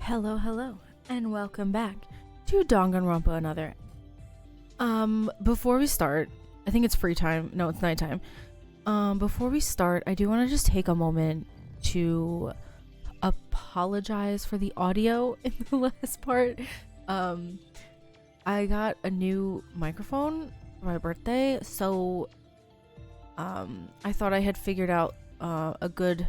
Hello, and welcome back to Danganronpa another. Before we start, I think it's free time. No, it's nighttime. Before we start, I do want to just take a moment to apologize for the audio in the last part. I got a new microphone for my birthday, so I thought I had figured out a good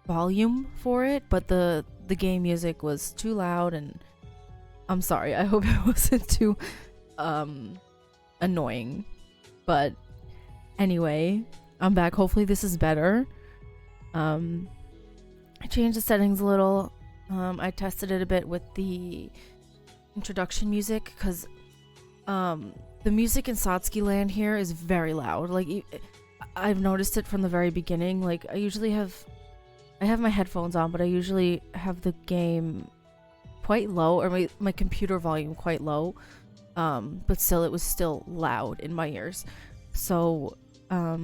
volume for it, but the game music was too loud, and I'm sorry. I hope it wasn't too annoying. But anyway, I'm back. Hopefully this is better. I changed the settings a little. I tested it a bit with the introduction music, because the music in Satsuki Land here is very loud. Like, I've noticed it from the very beginning. Like, I have my headphones on, but I usually have the game quite low, or my computer volume quite low. But still, it was still loud in my ears. So, I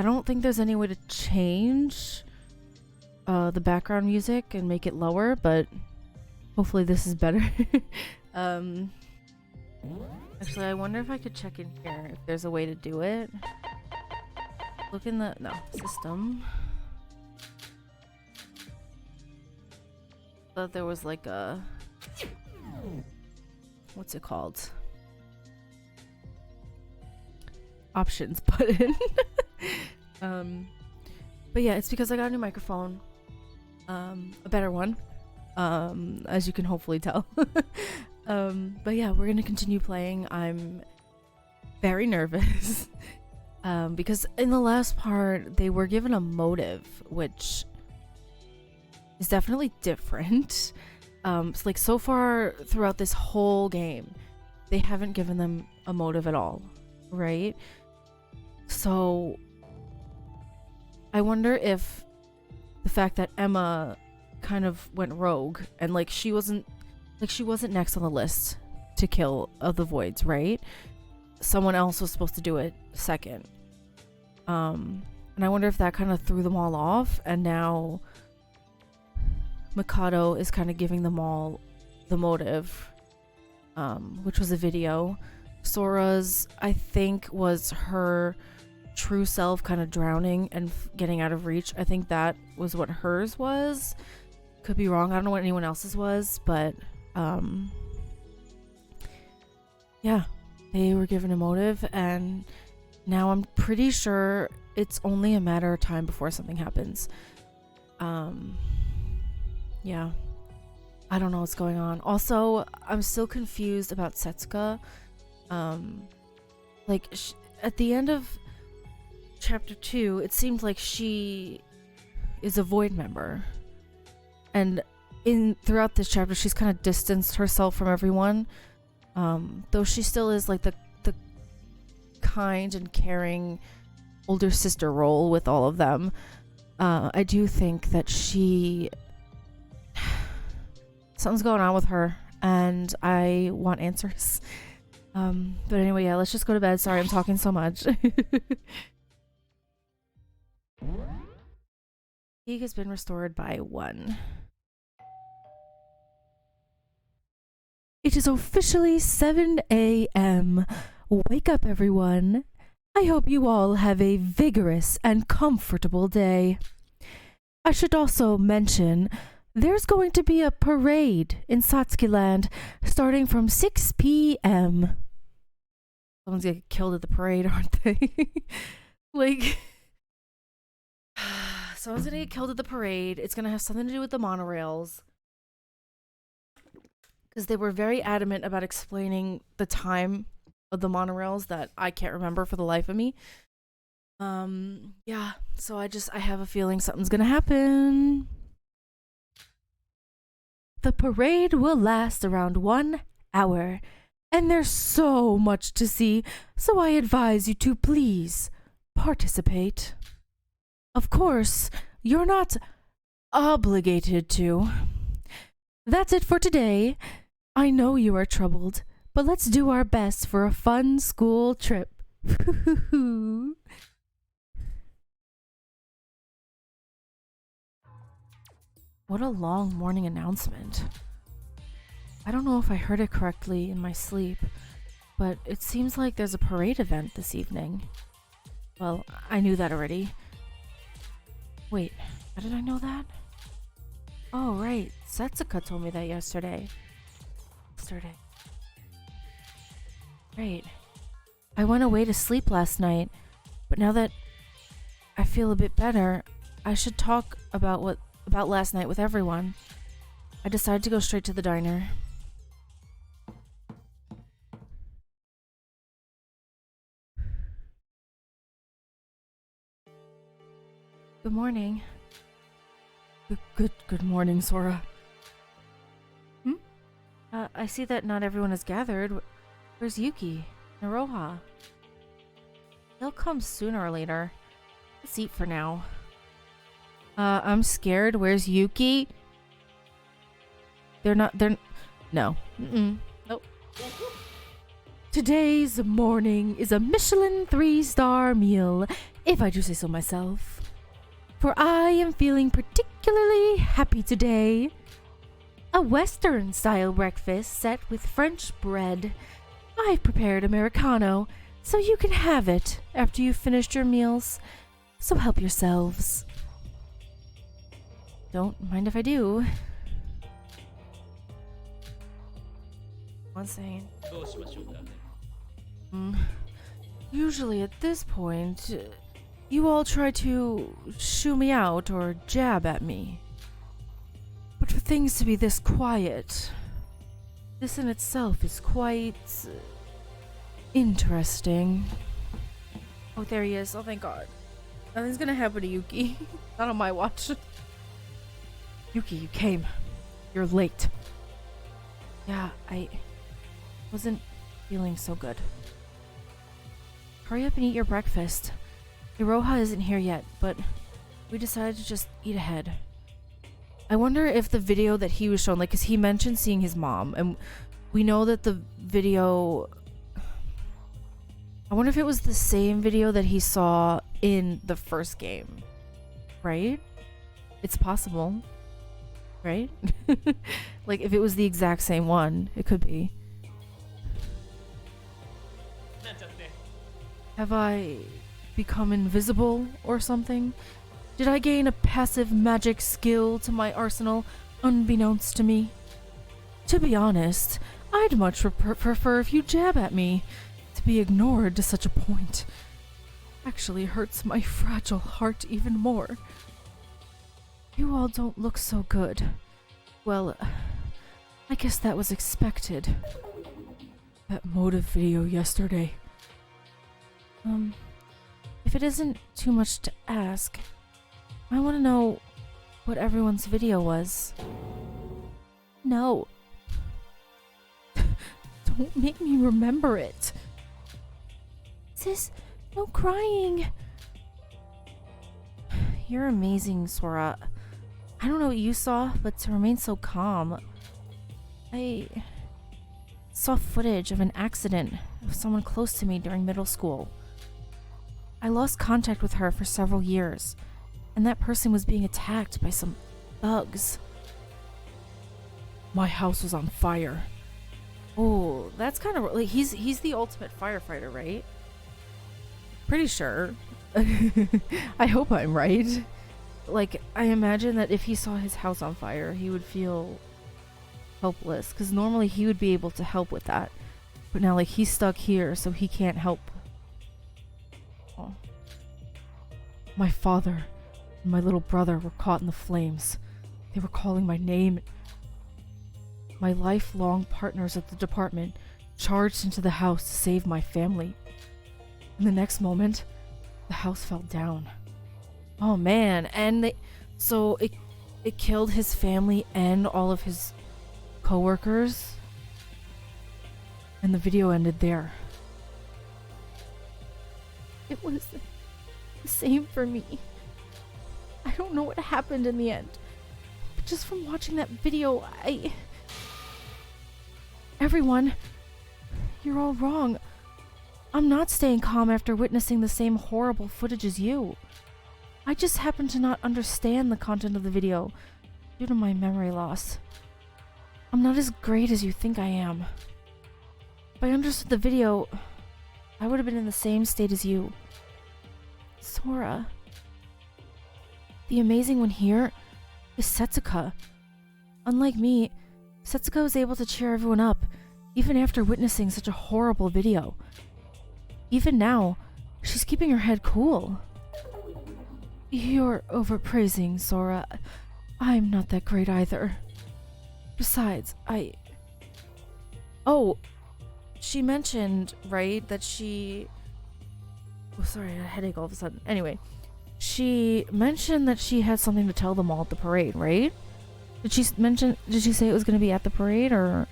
don't think there's any way to change the background music and make it lower, but hopefully this is better. Actually, I wonder if I could check in here if there's a way to do it. Look in the system. Thought there was like a, what's it called? Options button. But yeah, it's because I got a new microphone, a better one, as you can hopefully tell. But yeah, we're gonna continue playing. I'm very nervous because in the last part they were given a motive, which is definitely different. So far throughout this whole game, they haven't given them a motive at all, right? So I wonder if the fact that Emma kind of went rogue and she wasn't next on the list to kill of the voids, right? Someone else was supposed to do it second. And I wonder if that kind of threw them all off, and now Mikado is kind of giving them all the motive, which was a video. Sora's, I think, was her true self kind of drowning and getting out of reach. I think that was what hers was. Could be wrong. I don't know what anyone else's was, but yeah, they were given a motive, and now I'm pretty sure it's only a matter of time before something happens. Yeah, I don't know what's going on. Also, I'm still confused about Setsuka. At the end of chapter 2, it seemed like she is a void member, and throughout this chapter she's kind of distanced herself from everyone, though she still is like the kind and caring older sister role with all of them. I do think that something's going on with her, and I want answers. But anyway, yeah, let's just go to bed. Sorry, I'm talking so much. Fatigue has been restored by 1. It is officially 7 a.m. Wake up, everyone. I hope you all have a vigorous and comfortable day. I should also mention there's going to be a parade in Satsuki Land starting from 6 p.m. Someone's gonna get killed at the parade, aren't they? Someone's gonna get killed at the parade. It's gonna have something to do with the monorails, because they were very adamant about explaining the time of the monorails that I can't remember for the life of me. Yeah, so I have a feeling something's gonna happen. The parade will last around 1 hour, and there's so much to see, so I advise you to please participate. Of course, you're not obligated to. That's it for today. I know you are troubled, but let's do our best for a fun school trip. What a long morning announcement. I don't know if I heard it correctly in my sleep, but it seems like there's a parade event this evening. Well, I knew that already. Wait, how did I know that? Oh, right. Setsuka told me that yesterday. Right. I went away to sleep last night, but now that I feel a bit better, I should talk about last night with everyone. I decided to go straight to the diner. Good morning. Good morning, Sora. I see that not everyone has gathered. Where's Yuki? Naroha? They'll come sooner or later. Let's eat for now. I'm scared. Where's Yuki? No. Nope. Today's morning is a Michelin 3-star meal, if I do say so myself. For I am feeling particularly happy today. A Western-style breakfast set with French bread. I've prepared Americano, so you can have it after you've finished your meals. So help yourselves. Don't mind if I do. One second. Usually at this point, you all try to shoo me out or jab at me. But for things to be this quiet, this in itself is quite interesting. Oh, there he is. Oh, thank God. Nothing's gonna happen to Yuki. Not on my watch. Yuki, you came. You're late. Yeah, I wasn't feeling so good. Hurry up and eat your breakfast. Iroha isn't here yet, but we decided to just eat ahead. I wonder if the video that he was shown, like, because he mentioned seeing his mom, and we know that the video... I wonder if it was the same video that he saw in the first game, right? It's possible, right? Like, if it was the exact same one, it could be. Have I become invisible or something? Did I gain a passive magic skill to my arsenal unbeknownst to me? To be honest, I'd much prefer if you jab at me. To be ignored to such a point actually hurts my fragile heart even more. You all don't look so good. Well, I guess that was expected. That motive video yesterday. If it isn't too much to ask, I want to know what everyone's video was. No. Don't make me remember it. Sis, no crying. You're amazing, Sora. I don't know what you saw, but to remain so calm. I saw footage of an accident of someone close to me during middle school. I lost contact with her for several years, and that person was being attacked by some thugs. My house was on fire. Oh, that's kind of like he's the ultimate firefighter, right? Pretty sure. I hope I'm right. Like, I imagine that if he saw his house on fire, he would feel helpless, because normally he would be able to help with that. But now, like, he's stuck here, so he can't help. Oh. My father and my little brother were caught in the flames. They were calling my name. My lifelong partners at the department charged into the house to save my family. In the next moment, the house fell down. Oh man, and so it killed his family and all of his co-workers. And the video ended there. It was the same for me. I don't know what happened in the end, but just from watching that video, Everyone, you're all wrong. I'm not staying calm after witnessing the same horrible footage as you. I just happen to not understand the content of the video, due to my memory loss. I'm not as great as you think I am. If I understood the video, I would have been in the same state as you. Sora. The amazing one here is Setsuka. Unlike me, Setsuka was able to cheer everyone up, even after witnessing such a horrible video. Even now, she's keeping her head cool. You're overpraising, Sora. I'm not that great either. Besides, Oh, she mentioned, right, that she... Oh, sorry, I had a headache all of a sudden. Anyway, she mentioned that she had something to tell them all at the parade, right? Did she say it was going to be at the parade, or...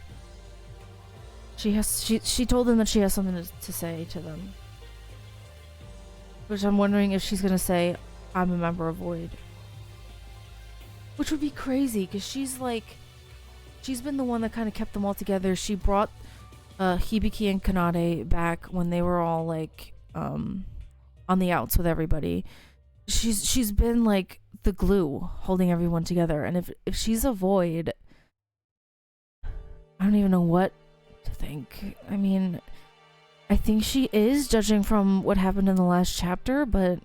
She told them that she has something to say to them. Which I'm wondering if she's going to say, I'm a member of Void. Which would be crazy, because she's been the one that kind of kept them all together. She brought Hibiki and Kanade back when they were all, like, on the outs with everybody. She's been, like, the glue holding everyone together. And if she's a Void, I don't even know what to think. I mean, I think she is, judging from what happened in the last chapter, but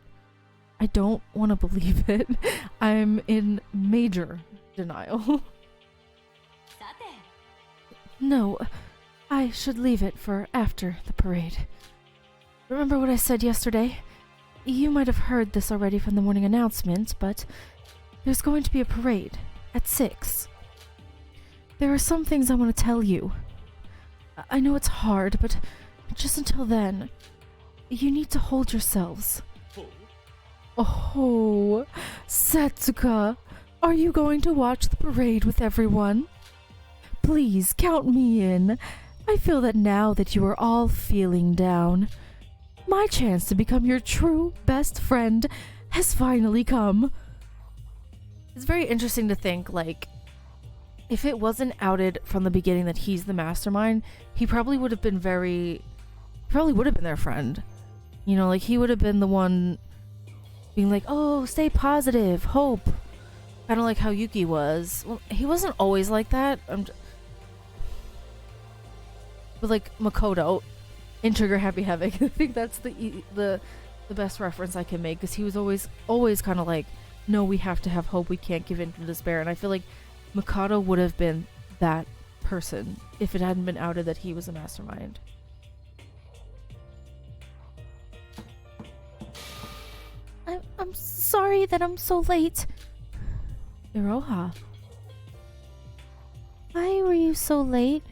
I don't want to believe it. I'm in major denial. No, I should leave it for after the parade. Remember what I said yesterday? You might have heard this already from the morning announcement, but there's going to be a parade at 6. There are some things I want to tell you. I know it's hard, but just until then, you need to hold yourselves. Oh, Setsuka, are you going to watch the parade with everyone? Please count me in. I feel that now that you are all feeling down, my chance to become your true best friend has finally come. It's very interesting to think, like, if it wasn't outed from the beginning that he's the mastermind, he probably would have been their friend. You know, like, he would have been the one being like, oh, stay positive, hope. Kind of like how Yuki was. Well, he wasn't always like that. But like Makoto in Trigger Happy Havoc, I think that's the best reference I can make, because he was always kind of like, no, we have to have hope, we can't give in to despair. And I feel like Makoto would have been that person if it hadn't been outed that he was a mastermind. I'm sorry that I'm so late. Iroha. Why were you so late?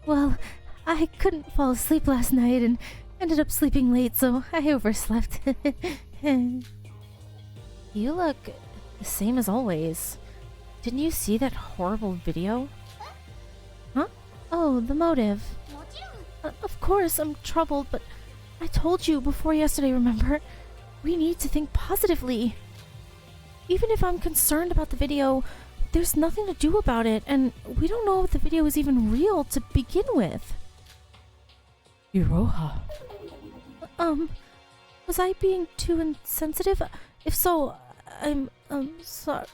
Well, I couldn't fall asleep last night and ended up sleeping late, so I overslept. You look the same as always. Didn't you see that horrible video? Huh? Oh, the motive. Of course, I'm troubled, but I told you before yesterday, remember? We need to think positively. Even if I'm concerned about the video, there's nothing to do about it, and we don't know if the video is even real to begin with. Iroha. Was I being too insensitive? If so, I'm sorry.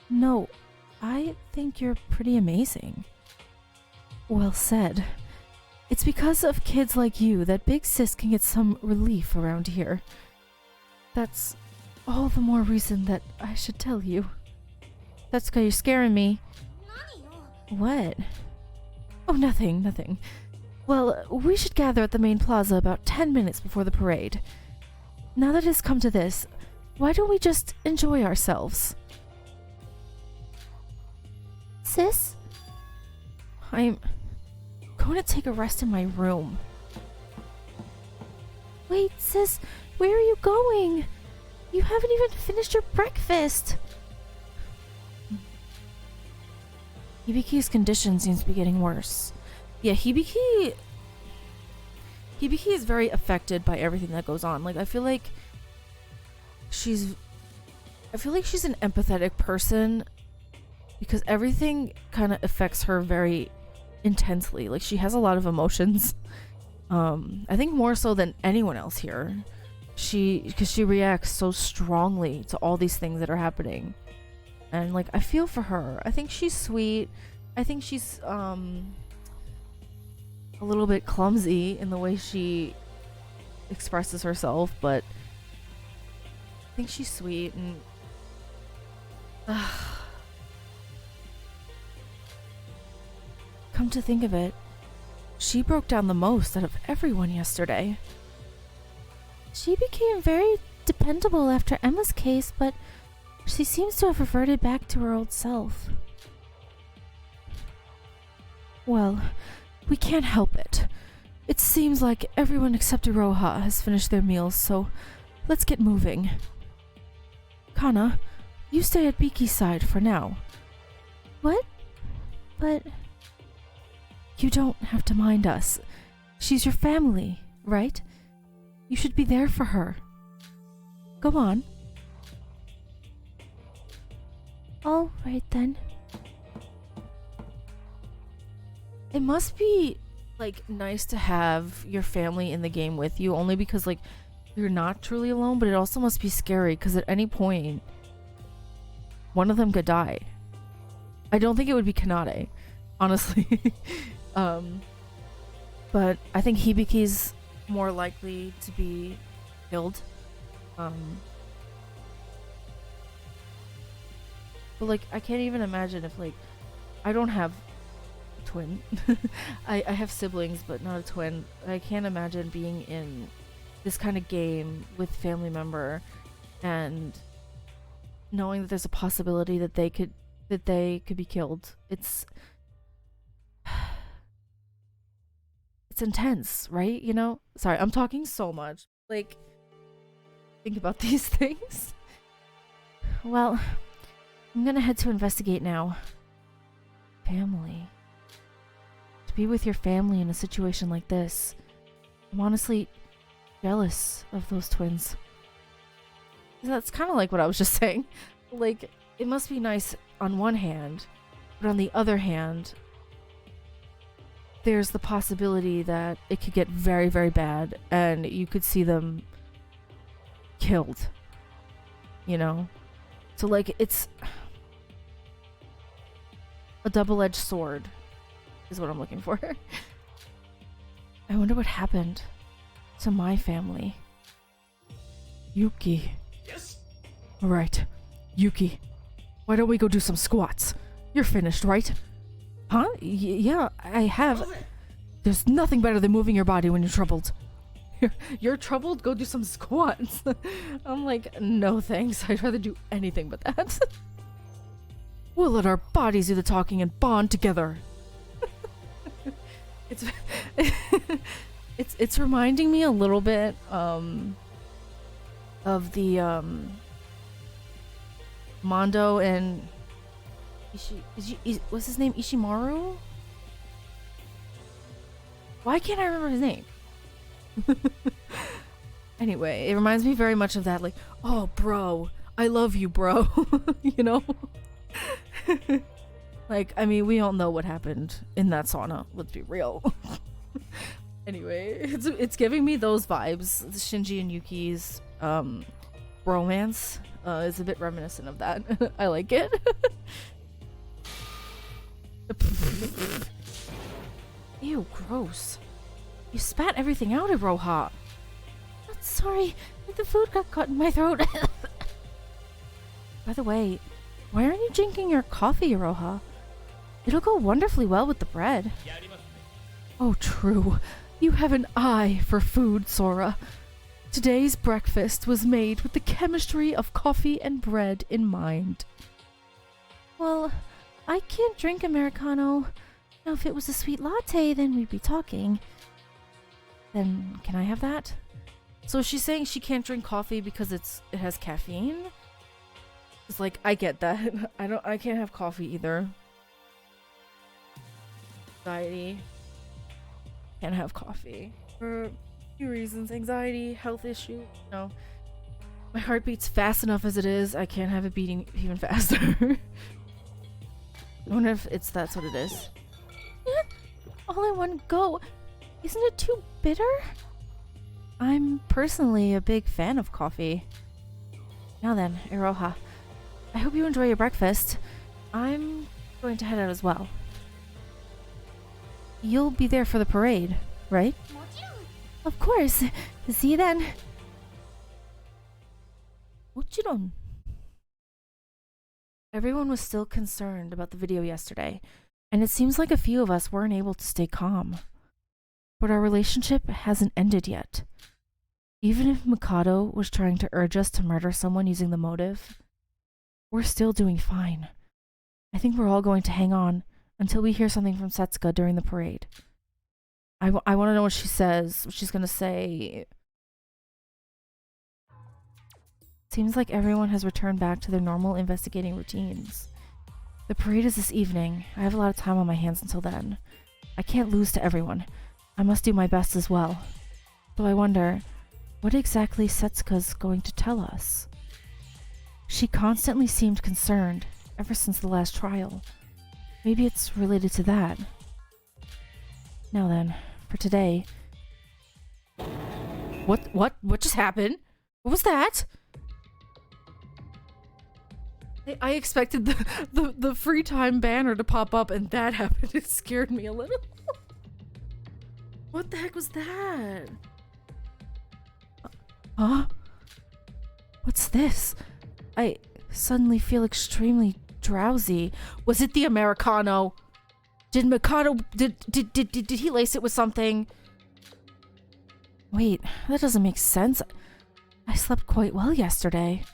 No, I think you're pretty amazing. Well said. It's because of kids like you that Big Sis can get some relief around here. That's all the more reason that I should tell you. That's because you're scaring me. What? Oh, nothing. Well, we should gather at the main plaza about 10 minutes before the parade. Now that it's come to this, why don't we just enjoy ourselves? Sis? I'm going to take a rest in my room. Wait, sis, where are you going? You haven't even finished your breakfast. Hibiki's condition seems to be getting worse. Yeah, Hibiki is very affected by everything that goes on. Like, I feel like she's an empathetic person because everything kind of affects her very intensely. Like, she has a lot of emotions. I think more so than anyone else here. Because she reacts so strongly to all these things that are happening. And like I feel for her. I think she's sweet. I think she's a little bit clumsy in the way she expresses herself, but I think she's sweet. And come to think of it, she broke down the most out of everyone yesterday. She became very dependable after Emma's case, but she seems to have reverted back to her old self. Well, we can't help it. It seems like everyone except Iroha has finished their meals, so let's get moving. Kana, you stay at Biki's side for now. What? But you don't have to mind us. She's your family, right? You should be there for her. Go on. All right then. It must be like nice to have your family in the game with you, only because like you're not truly alone, but it also must be scary because at any point one of them could die. I don't think it would be Kanade, honestly. But I think Hibiki's more likely to be killed. But like I can't even imagine if like I don't have a twin. I have siblings but not a twin. I can't imagine being in this kind of game with family member and knowing that there's a possibility that they could be killed. It's intense, right? You know? Sorry, I'm talking so much. Like, think about these things. Well, I'm gonna head to investigate now. Family. To be with your family in a situation like this. I'm honestly jealous of those twins. That's kind of like what I was just saying. Like, it must be nice on one hand, but on the other hand, there's the possibility that it could get very, very bad and you could see them killed. You know? So, like, it's a double-edged sword is what I'm looking for. I wonder what happened to my family. Yuki. Yes? Alright. Yuki, why don't we go do some squats? You're finished, right? Huh? Yeah, I have. There's nothing better than moving your body when you're troubled. You're troubled? Go do some squats. I'm like, no thanks. I'd rather do anything but that. We'll let our bodies do the talking and bond together. It's reminding me a little bit of the Mondo and what's his name? Ishimaru? Why can't I remember his name? Anyway, it reminds me very much of that, like, oh bro, I love you, bro. You know? Like, I mean, we all know what happened in that sauna, let's be real. Anyway, it's giving me those vibes. Shinji and Yuki's romance is a bit reminiscent of that. I like it. Ew, gross. You spat everything out, Iroha. Sorry, the food got caught in my throat. By the way, why aren't you drinking your coffee, Iroha? It'll go wonderfully well with the bread. Oh, true. You have an eye for food, Sora. Today's breakfast was made with the chemistry of coffee and bread in mind. Well, I can't drink Americano. Now, if it was a sweet latte, then we'd be talking. Then, can I have that? So she's saying she can't drink coffee because it has caffeine? It's like, I get that. I can't have coffee either. Anxiety. Can't have coffee. For a few reasons. Anxiety, health issue, no. My heart beats fast enough as it is. I can't have it beating even faster. I wonder if that's what it is. All in one go. Isn't it too bitter? I'm personally a big fan of coffee. Now then, Iroha, I hope you enjoy your breakfast. I'm going to head out as well. You'll be there for the parade, right? Of course. See you then. Mochiron. Everyone was still concerned about the video yesterday, and it seems like a few of us weren't able to stay calm. But our relationship hasn't ended yet. Even if Mikado was trying to urge us to murder someone using the motive, we're still doing fine. I think we're all going to hang on until we hear something from Setsuka during the parade. I want to know what she says, what she's going to say. Seems like everyone has returned back to their normal investigating routines. The parade is this evening. I have a lot of time on my hands until then. I can't lose to everyone. I must do my best as well. Though I wonder, what exactly Setsuka's going to tell us? She constantly seemed concerned, ever since the last trial. Maybe it's related to that. Now then, for today... What just happened? What was that? I expected the free time banner to pop up and that happened. It scared me a little. What the heck was that? Huh? What's this? I suddenly feel extremely drowsy. Was it the Americano? Did Mikado did he lace it with something? Wait, that doesn't make sense. I slept quite well yesterday.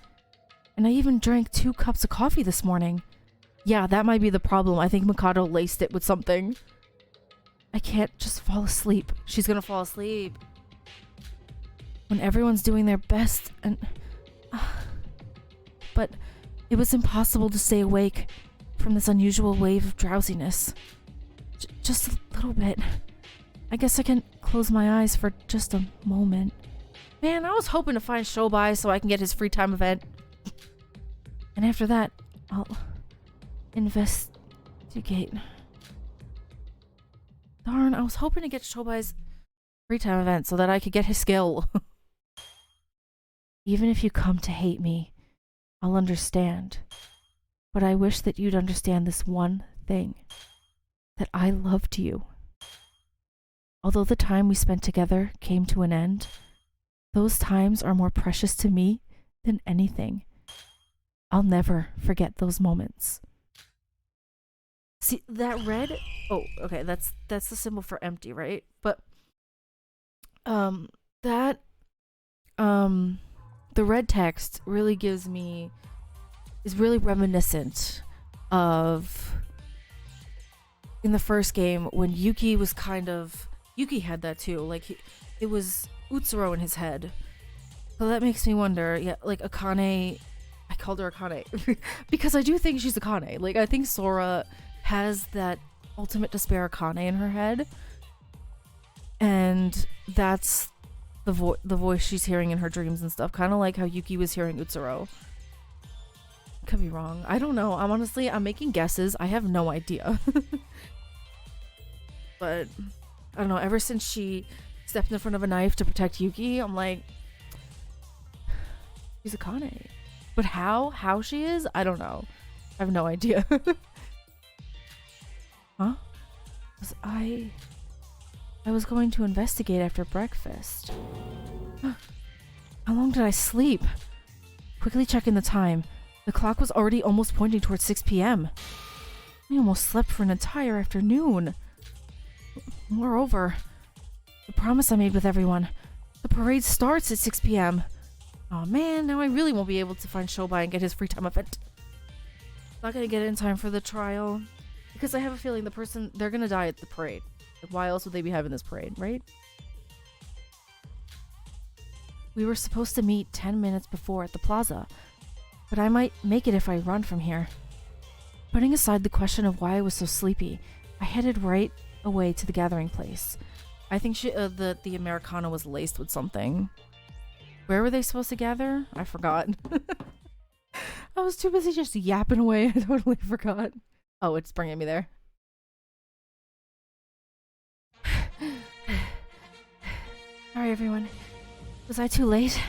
And I even drank 2 cups of coffee this morning. Yeah, that might be the problem. I think Mikado laced it with something. I can't just fall asleep. She's gonna fall asleep. When everyone's doing their best and... But it was impossible to stay awake from this unusual wave of drowsiness. Just a little bit. I guess I can close my eyes for just a moment. Man, I was hoping to find Shobai so I can get his free time event. And after that, I'll investigate. Darn, I was hoping to get Shobai's free time event so that I could get his skill. Even if you come to hate me, I'll understand. But I wish that you'd understand this one thing. That I loved you. Although the time we spent together came to an end, those times are more precious to me than anything. I'll never forget those moments. See, that red... Oh, okay, that's the symbol for empty, right? But, the red text really gives me... is really reminiscent of... in the first game, when Yuki was kind of... Yuki had that too, like, it was Utsuro in his head. So that makes me wonder, yeah, like, Akane... I called her Akane because I do think she's Akane. Like, I think Sora has that ultimate despair Akane in her head, and that's the voice she's hearing in her dreams and stuff. Kind of like how Yuki was hearing Utsuro. Could be wrong. I don't know. I'm making guesses. I have no idea. But I don't know. Ever since she stepped in front of a knife to protect Yuki, I'm like, she's Akane. But how she is, I don't know. I have no idea. Huh? I was going to investigate after breakfast. How long did I sleep? Quickly checking the time. The clock was already almost pointing towards 6 p.m. I almost slept for an entire afternoon. Moreover, the promise I made with everyone. The parade starts at 6 p.m. Oh man, now I really won't be able to find Shobai and get his free time event. Not gonna get it in time for the trial. Because I have a feeling they're gonna die at the parade. Like, why else would they be having this parade, right? We were supposed to meet 10 minutes before at the plaza. But I might make it if I run from here. Putting aside the question of why I was so sleepy, I headed right away to the gathering place. I think the Americana was laced with something. Where were they supposed to gather? I forgot. I was too busy just yapping away. I totally forgot. Oh, it's bringing me there. Sorry, everyone. Was I too late?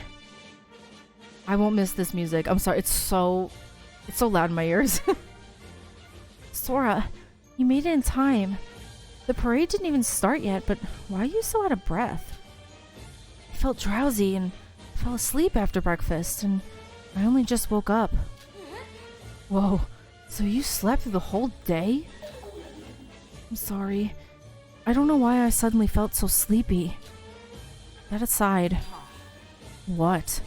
I won't miss this music. I'm sorry. It's so It's so loud in my ears. Sora, you made it in time. The parade didn't even start yet, but why are you so out of breath? I felt drowsy and fell asleep after breakfast, and I only just woke up. Whoa, so you slept through the whole day? I'm sorry. I don't know why I suddenly felt so sleepy. That aside, what?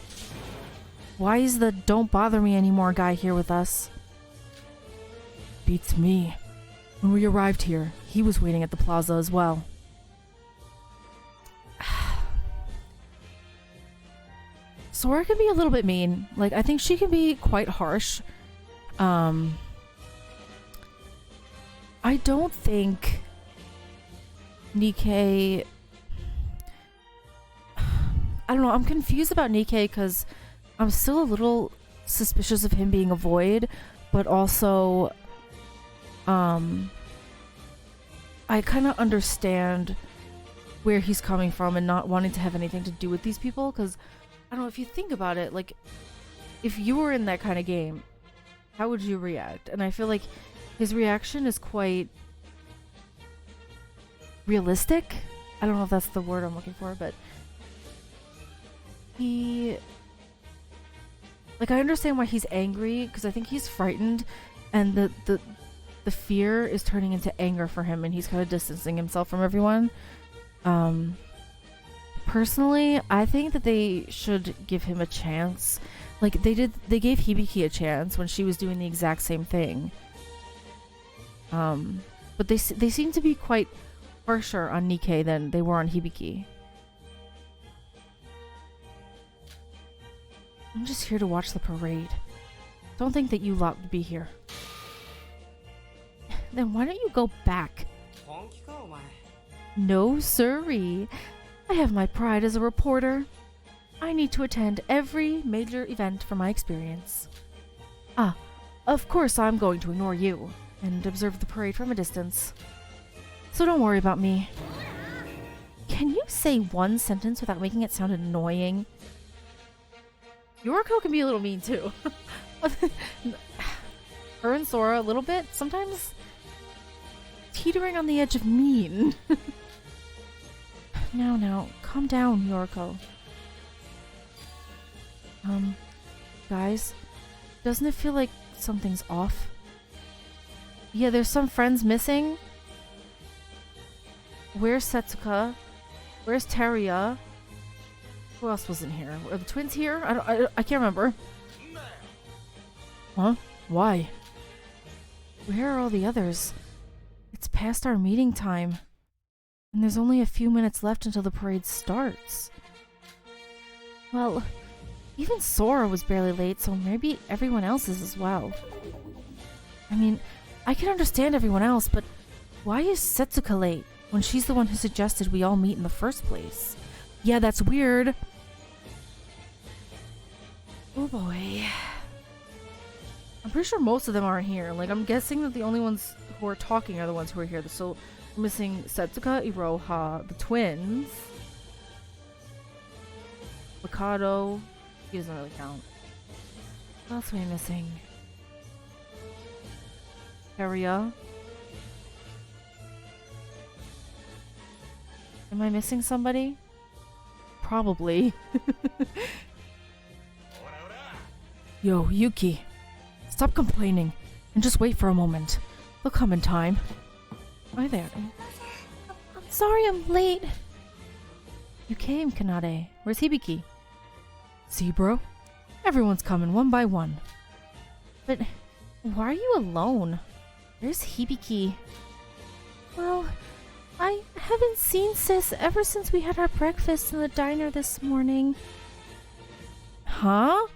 Why is the don't bother me anymore guy here with us? Beats me. When we arrived here, he was waiting at the plaza as well. Sora can be a little bit mean. Like, I think she can be quite harsh. I don't think Nikkei... I don't know, I'm confused about Nikkei because I'm still a little suspicious of him being a void, but also I kind of understand where he's coming from and not wanting to have anything to do with these people, because I don't know, if you think about it, like, if you were in that kind of game, how would you react? And I feel like his reaction is quite realistic. I don't know if that's the word I'm looking for, but he... Like, I understand why he's angry, because I think he's frightened, and the fear is turning into anger for him, and he's kind of distancing himself from everyone. Personally, I think that they should give him a chance. Like, they gave Hibiki a chance when she was doing the exact same thing. But they seem to be quite harsher on Nikkei than they were on Hibiki. I'm just here to watch the parade. Don't think that you lot would be here. Then why don't you go back? No siree. I have my pride as a reporter. I need to attend every major event for my experience. Ah, of course I'm going to ignore you and observe the parade from a distance. So don't worry about me. Can you say one sentence without making it sound annoying? Yoriko can be a little mean too. Her and Sora a little bit, sometimes teetering on the edge of mean. Now, calm down, Yoriko. Guys, doesn't it feel like something's off? Yeah, there's some friends missing. Where's Setsuka? Where's Teria? Who else wasn't here? Are the twins here? I can't remember. Huh? Why? Where are all the others? It's past our meeting time. And there's only a few minutes left until the parade starts. Well, even Sora was barely late, so maybe everyone else is as well. I mean, I can understand everyone else, but why is Setsuka late when she's the one who suggested we all meet in the first place? Yeah, that's weird. Oh boy. I'm pretty sure most of them aren't here. Like, I'm guessing that the only ones who are talking are the ones who are here. So, we're missing Setsuka, Iroha, the twins, Mikado. He doesn't really count. What else are we missing? Teria. Am I missing somebody? Probably. Yo, Yuki. Stop complaining and just wait for a moment. They'll come in time. Hi there. I'm sorry I'm late. You came, Kanade. Where's Hibiki? See, bro? Everyone's coming one by one. But why are you alone? Where's Hibiki? Well, I haven't seen Sis ever since we had our breakfast in the diner this morning. Huh?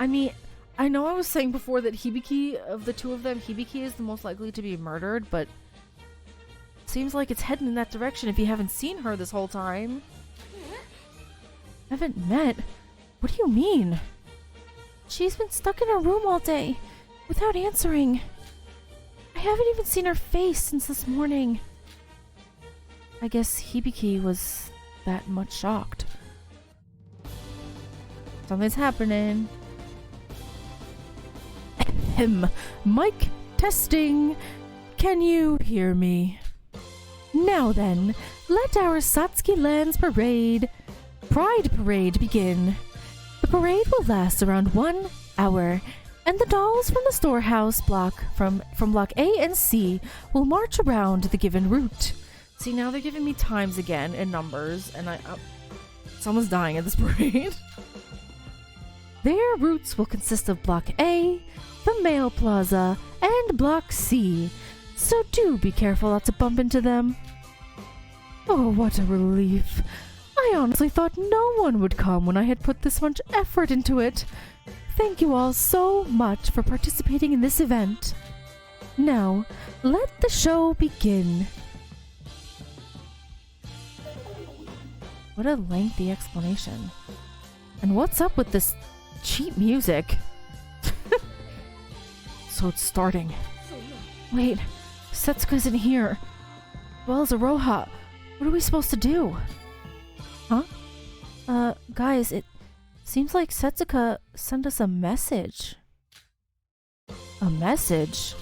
I mean, I know I was saying before that Hibiki, of the two of them, Hibiki is the most likely to be murdered, but seems like it's heading in that direction if you haven't seen her this whole time. Haven't met? What do you mean? She's been stuck in her room all day, without answering. I haven't even seen her face since this morning. I guess Hibiki was that much shocked. Something's happening. Mic testing. Can you hear me? Now then, let our Satsuki Lands Pride Parade begin. The parade will last around 1 hour, and the dolls from the storehouse block from block A and C will march around the given route. See, now they're giving me times again and numbers, and someone's dying at this parade. Their routes will consist of block A, the Mail Plaza, and block C, so do be careful not to bump into them. Oh, what a relief. I honestly thought no one would come when I had put this much effort into it. Thank you all so much for participating in this event. Now, let the show begin. What a lengthy explanation. And what's up with this cheap music? So it's starting. Wait, Setsuka isn't here. Well, as Aroha, what are we supposed to do? Huh? Guys, it seems like Setsuka sent us a message. A message?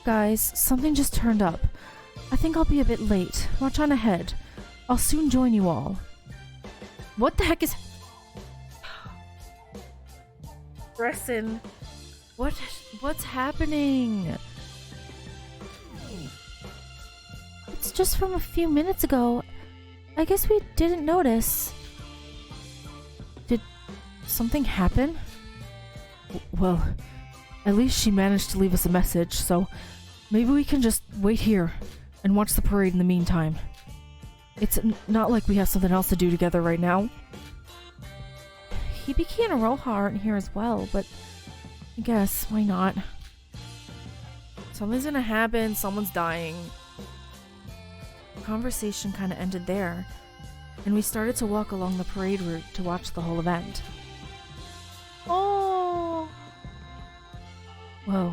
Guys, something just turned up. I think I'll be a bit late. Watch on ahead. I'll soon join you all. What the heck is... Bresson, what's happening? It's just from a few minutes ago. I guess we didn't notice. Did something happen? Well, at least she managed to leave us a message, so maybe we can just wait here and watch the parade in the meantime. It's not like we have something else to do together right now. Hibiki and Aroha aren't here as well, but I guess, why not? Something's gonna happen, someone's dying. The conversation kind of ended there, and we started to walk along the parade route to watch the whole event. Oh! Whoa.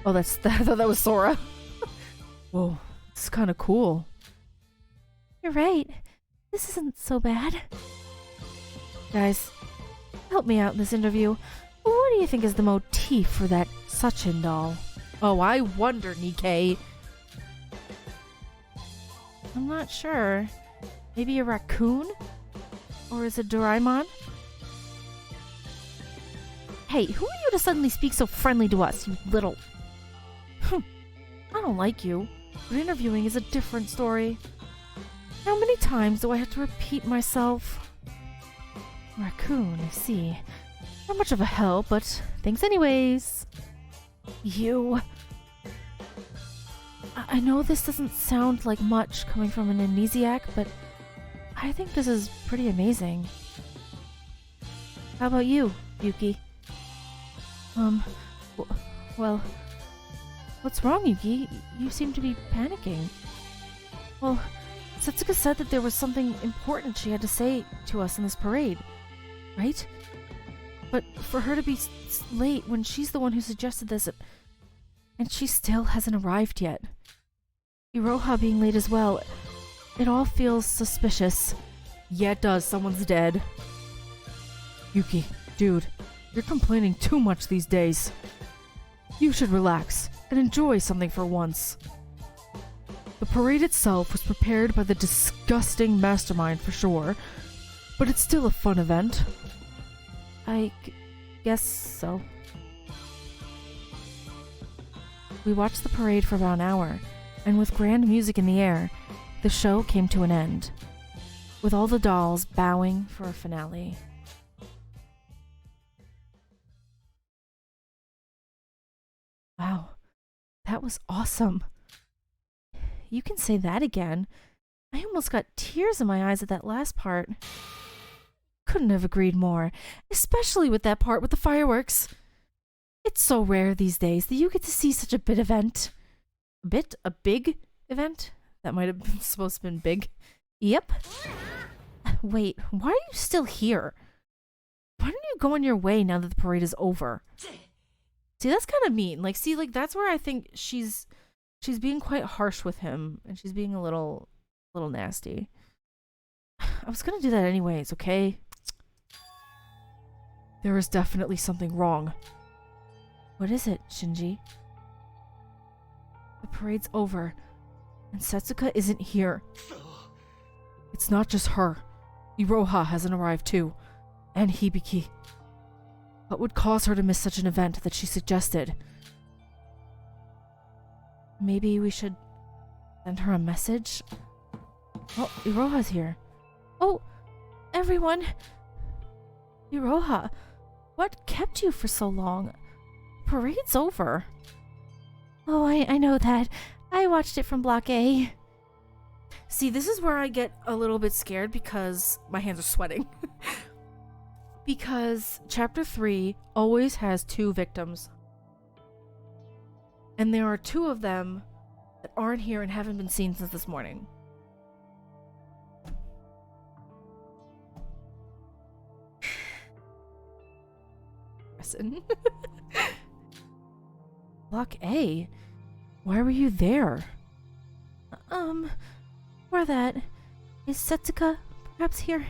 Oh, I thought that was Sora. Whoa, this is kind of cool. You're right. This isn't so bad. Guys, help me out in this interview. What do you think is the motif for that Sachin doll? Oh, I wonder, Nikkei. I'm not sure. Maybe a raccoon? Or is it Doraemon? Hey, who are you to suddenly speak so friendly to us, you little... I don't like you, but interviewing is a different story. How many times do I have to repeat myself? Raccoon, I see. Not much of a help, but thanks anyways. You... I know this doesn't sound like much coming from an amnesiac, but I think this is pretty amazing. How about you, Yuki? Well... What's wrong, Yuki? You seem to be panicking. Well, Setsuka said that there was something important she had to say to us in this parade, right? But for her to be late when she's the one who suggested this, and she still hasn't arrived yet. Iroha being late as well, it all feels suspicious. Yeah, it does. Someone's dead. Yuki, dude, you're complaining too much these days. You should relax and enjoy something for once. The parade itself was prepared by the disgusting mastermind for sure, but it's still a fun event. I guess so. We watched the parade for about an hour, and with grand music in the air, the show came to an end, with all the dolls bowing for a finale. Wow, that was awesome. You can say that again. I almost got tears in my eyes at that last part. Couldn't have agreed more, especially with that part with the fireworks. It's so rare these days that you get to see such a big event. A big event? That might have been supposed to have been big. Yep. Wait, why are you still here? Why don't you go on your way now that the parade is over? See, that's kind of mean. Like, see, like, that's where I think she's being quite harsh with him, and she's being a little nasty. I was gonna do that anyways, okay? There is definitely something wrong. What is it, Shinji? The parade's over, and Setsuka isn't here. It's not just her. Iroha hasn't arrived too, and Hibiki. What would cause her to miss such an event that she suggested? Maybe we should send her a message? Oh, Iroha's here. Oh, everyone! Iroha, what kept you for so long? Parade's over. Oh, I know that. I watched it from Block A. See, this is where I get a little bit scared because my hands are sweating. Because Chapter 3 always has 2 victims. And there are 2 of them that aren't here and haven't been seen since this morning. Listen. Block A? Why were you there? Or that. Is Setsuka perhaps here?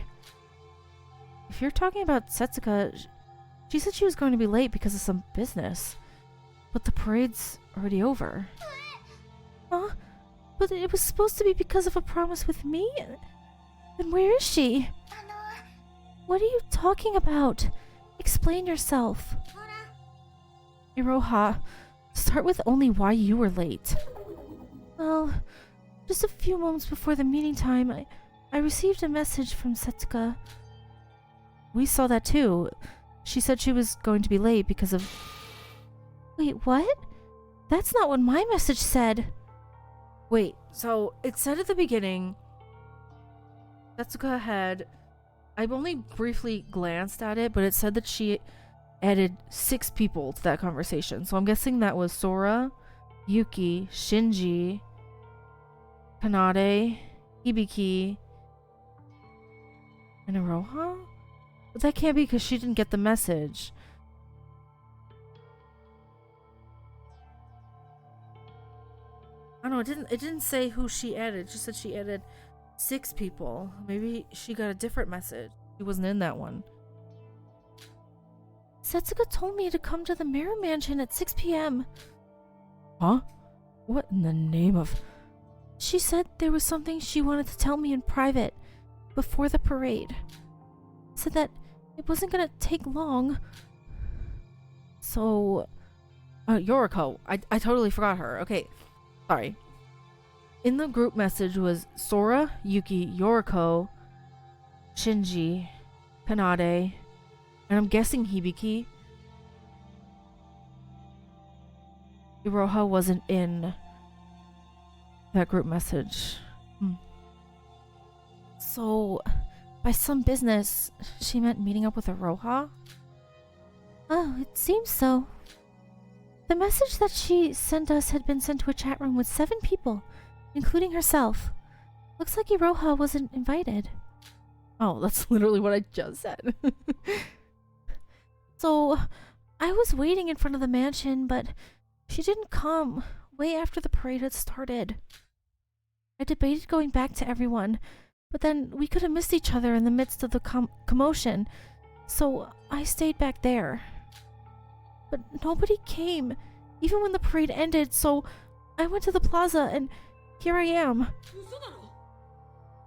If you're talking about Setsuka, she said she was going to be late because of some business. But the parade's already over. Huh? But it was supposed to be because of a promise with me? Then where is she? What are you talking about? Explain yourself. Iroha, start with only why you were late. Well, just a few moments before the meeting time, I received a message from Setsuka. We saw that too. She said she was going to be late because of... Wait, what? That's not what my message said. Wait, so it said at the beginning, Setsuka had... I've only briefly glanced at it, but it said that she added 6 people to that conversation. So I'm guessing that was Sora, Yuki, Shinji, Kanade, Hibiki, and Iroha? But that can't be because she didn't get the message. I don't know, it didn't say who she added. It just said she added 6 people. Maybe she got a different message. She wasn't in that one. Setsuka told me to come to the Mirror Mansion at 6 p.m. Huh? What in the name of... She said there was something she wanted to tell me in private before the parade. Said that it wasn't gonna take long. So... Yoriko. I totally forgot her. Okay. Sorry. In the group message was Sora, Yuki, Yoriko, Shinji, Kanade, and I'm guessing Hibiki. Iroha wasn't in that group message. So, by some business, she meant meeting up with Iroha? Oh, it seems so. The message that she sent us had been sent to a chat room with 7 people, including herself. Looks like Iroha wasn't invited. Oh, that's literally what I just said. So, I was waiting in front of the mansion, but she didn't come way after the parade had started. I debated going back to everyone, but then we could have missed each other in the midst of the commotion, so I stayed back there. But nobody came, even when the parade ended, so I went to the plaza and here I am.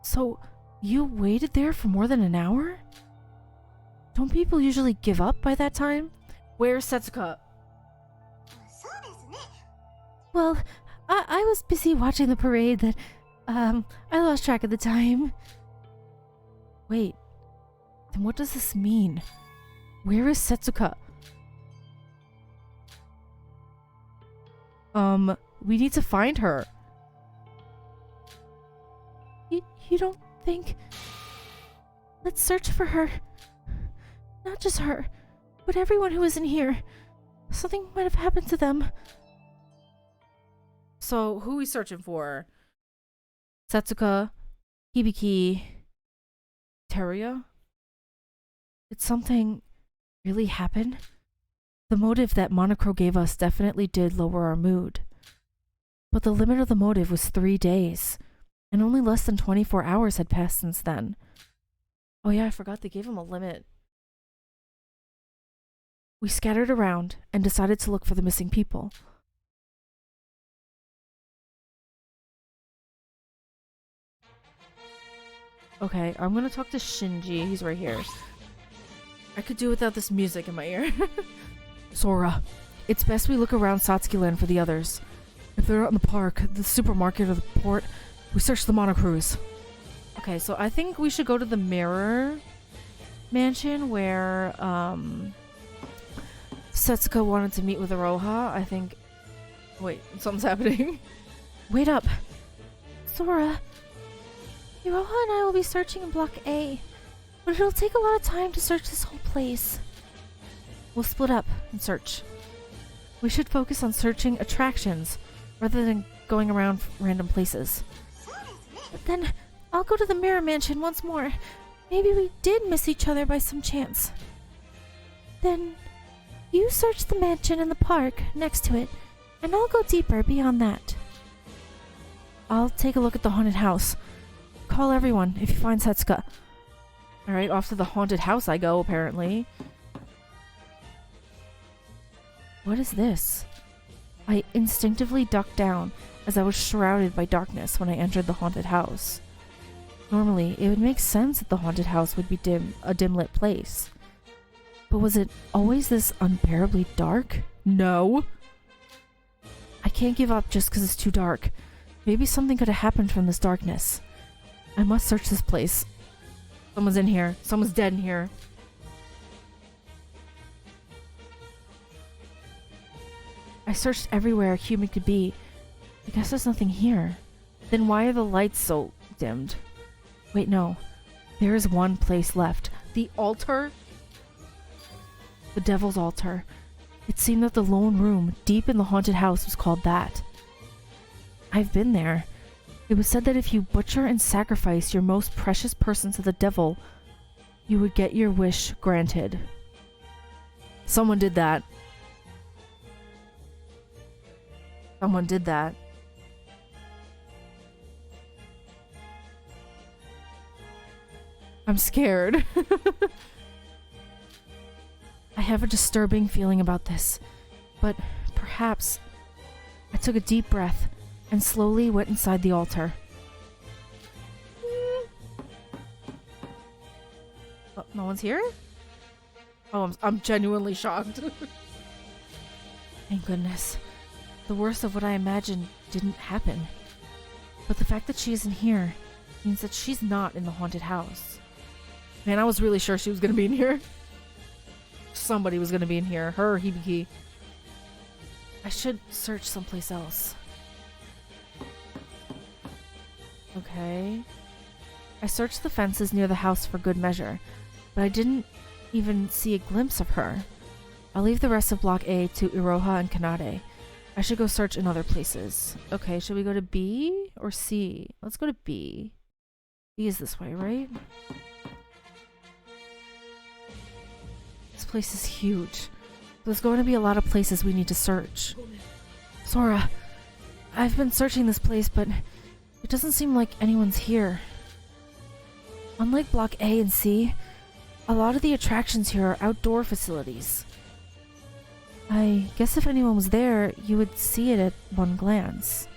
So, you waited there for more than an hour? Don't people usually give up by that time? Where's Setsuka? Well, I was busy watching the parade that, I lost track of the time. Wait, then what does this mean? Where is Setsuka? We need to find her. You don't think... Let's search for her. Not just her, but everyone who isn't here. Something might have happened to them. So, who are we searching for? Setsuka, Hibiki, Teruya? Did something really happen? The motive that Monocro gave us definitely did lower our mood. But the limit of the motive was 3 days, and only less than 24 hours had passed since then. Oh yeah, I forgot they gave him a limit. We scattered around and decided to look for the missing people. Okay, I'm gonna talk to Shinji. He's right here. I could do without this music in my ear. Sora, it's best we look around Satsuki Land for the others. If they're not in the park, the supermarket, or the port, we search the monocruise. Okay, so I think we should go to the Mirror Mansion where Setsuko wanted to meet with Iroha. I think... Wait, something's happening. Wait up. Sora, Iroha and I will be searching in Block A, but it'll take a lot of time to search this whole place. We'll split up and search. We should focus on searching attractions rather than going around random places. But then I'll go to the Mirror Mansion once more. Maybe we did miss each other by some chance. Then you search the mansion and the park next to it, and I'll go deeper beyond that. I'll take a look at the haunted house. Call everyone if you find Setsuka. Alright, off to the haunted house I go, apparently. What is this? I instinctively ducked down as I was shrouded by darkness when I entered the haunted house. Normally, it would make sense that the haunted house would be a dim-lit place. But was it always this unbearably dark? No! I can't give up just because it's too dark. Maybe something could have happened from this darkness. I must search this place. Someone's in here. Someone's dead in here. I searched everywhere a human could be. I guess there's nothing here. Then why are the lights so dimmed? Wait, no. There is one place left. The altar? The Devil's Altar. It seemed that the lone room deep in the haunted house was called that. I've been there. It was said that if you butcher and sacrifice your most precious person to the devil, you would get your wish granted. Someone did that. Someone did that. I'm scared. I have a disturbing feeling about this, but perhaps... I took a deep breath and slowly went inside the altar. Oh, no one's here? Oh, I'm genuinely shocked. Thank goodness. The worst of what I imagined didn't happen. But the fact that she isn't here means that she's not in the haunted house. Man, I was really sure she was gonna be in here. Somebody was gonna be in here. Her or Hibiki. I should search someplace else. Okay. I searched the fences near the house for good measure, but I didn't even see a glimpse of her. I'll leave the rest of Block A to Iroha and Kanade. I should go search in other places. Okay, should we go to B or C? Let's go to B. B is this way, right? This place is huge. There's going to be a lot of places we need to search. Sora, I've been searching this place, but it doesn't seem like anyone's here. Unlike Block A and C, a lot of the attractions here are outdoor facilities. I guess if anyone was there, you would see it at one glance.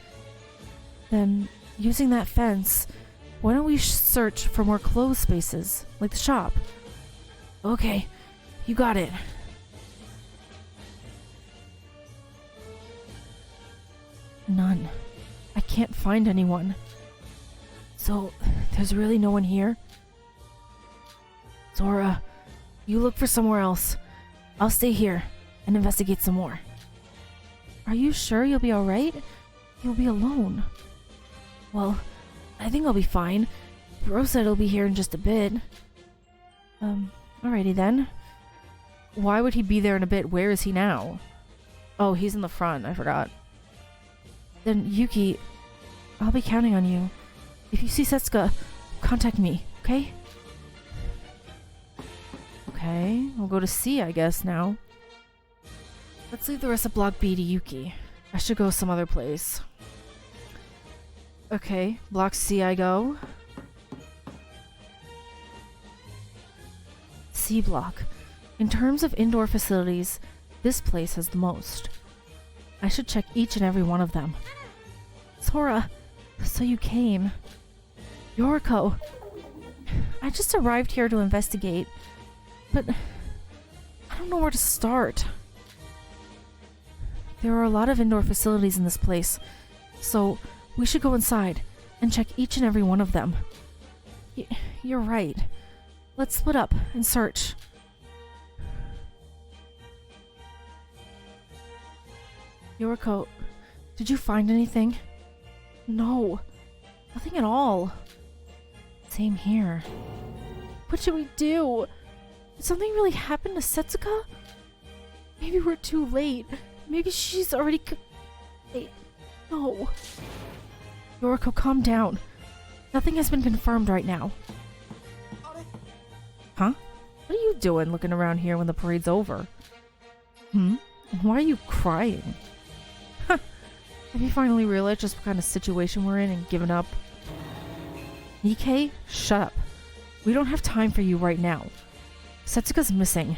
Then, using that fence, why don't we search for more closed spaces, like the shop? Okay, you got it. None. I can't find anyone. So, there's really no one here? Sora, you look for somewhere else. I'll stay here and investigate some more. Are you sure you'll be alright? You'll be alone. Well, I think I'll be fine. Bro said he'll be here in just a bit. Alrighty then. Why would he be there in a bit? Where is he now? Oh, he's in the front. I forgot. Then, Yuki, I'll be counting on you. If you see Setsuka, contact me, okay? Okay, we'll go to C, I guess, now. Let's leave the rest of Block B to Yuki. I should go some other place. Okay, Block C I go. C block. In terms of indoor facilities, this place has the most. I should check each and every one of them. Sora, so you came. Yoriko, I just arrived here to investigate, but I don't know where to start. There are a lot of indoor facilities in this place, so we should go inside and check each and every one of them. You're right. Let's split up and search. Yoriko, did you find anything? No, nothing at all. Same here. What should we do? Did something really happen to Setsuka? Maybe we're too late. Maybe she's already Wait, no. Yoriko, calm down. Nothing has been confirmed right now. Huh? What are you doing looking around here when the parade's over? Why are you crying? Huh. Have you finally realized just what kind of situation we're in and given up? Nikkei, shut up. We don't have time for you right now. Setsuka's missing.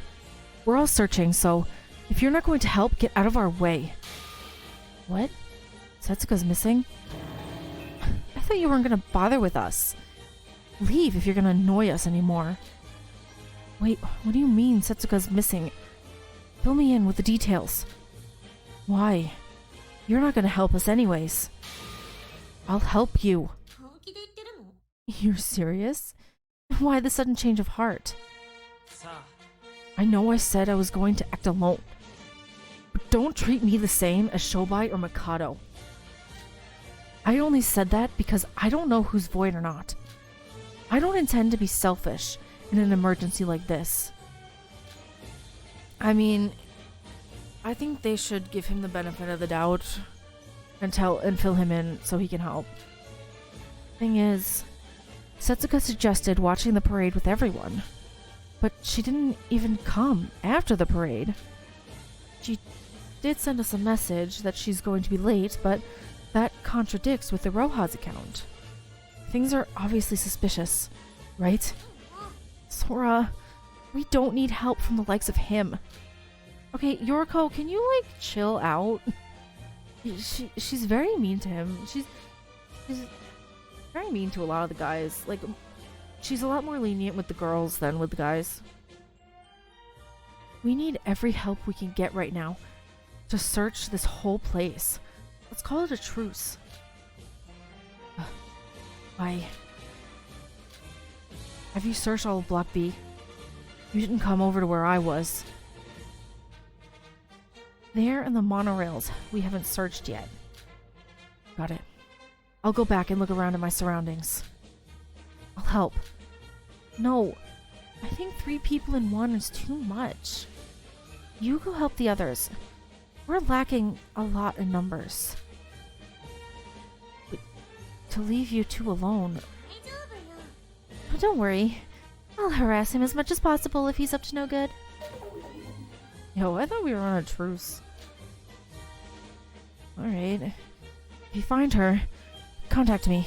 We're all searching, so if you're not going to help, get out of our way. What? Setsuka's missing? I thought you weren't gonna bother with us. Leave if you're gonna annoy us anymore. Wait, what do you mean Setsuka's missing? Fill me in with the details. Why? You're not gonna help us anyways. I'll help you. You're serious? Why the sudden change of heart? I know I said I was going to act alone, but don't treat me the same as Shobai or Mikado. I only said that because I don't know who's void or not. I don't intend to be selfish in an emergency like this. I mean, I think they should give him the benefit of the doubt and fill him in so he can help. Thing is, Setsuka suggested watching the parade with everyone, but she didn't even come after the parade. She did send us a message that she's going to be late, but that contradicts with the Roha's account. Things are obviously suspicious, right? Sora, we don't need help from the likes of him. Okay, Yoriko, can you, chill out? She's very mean to him. She's very mean to a lot of the guys. She's a lot more lenient with the girls than with the guys. We need every help we can get right now to search this whole place. Let's call it a truce. Have you searched all of Block B? You didn't come over to where I was. There in the monorails, we haven't searched yet. Got it. I'll go back and look around at my surroundings. I'll help. No, I think 3 people in one is too much. You go help the others. We're lacking a lot in numbers. But to leave you 2 alone... Oh, don't worry. I'll harass him as much as possible if he's up to no good. Yo, I thought we were on a truce. Alright. If you find her, contact me.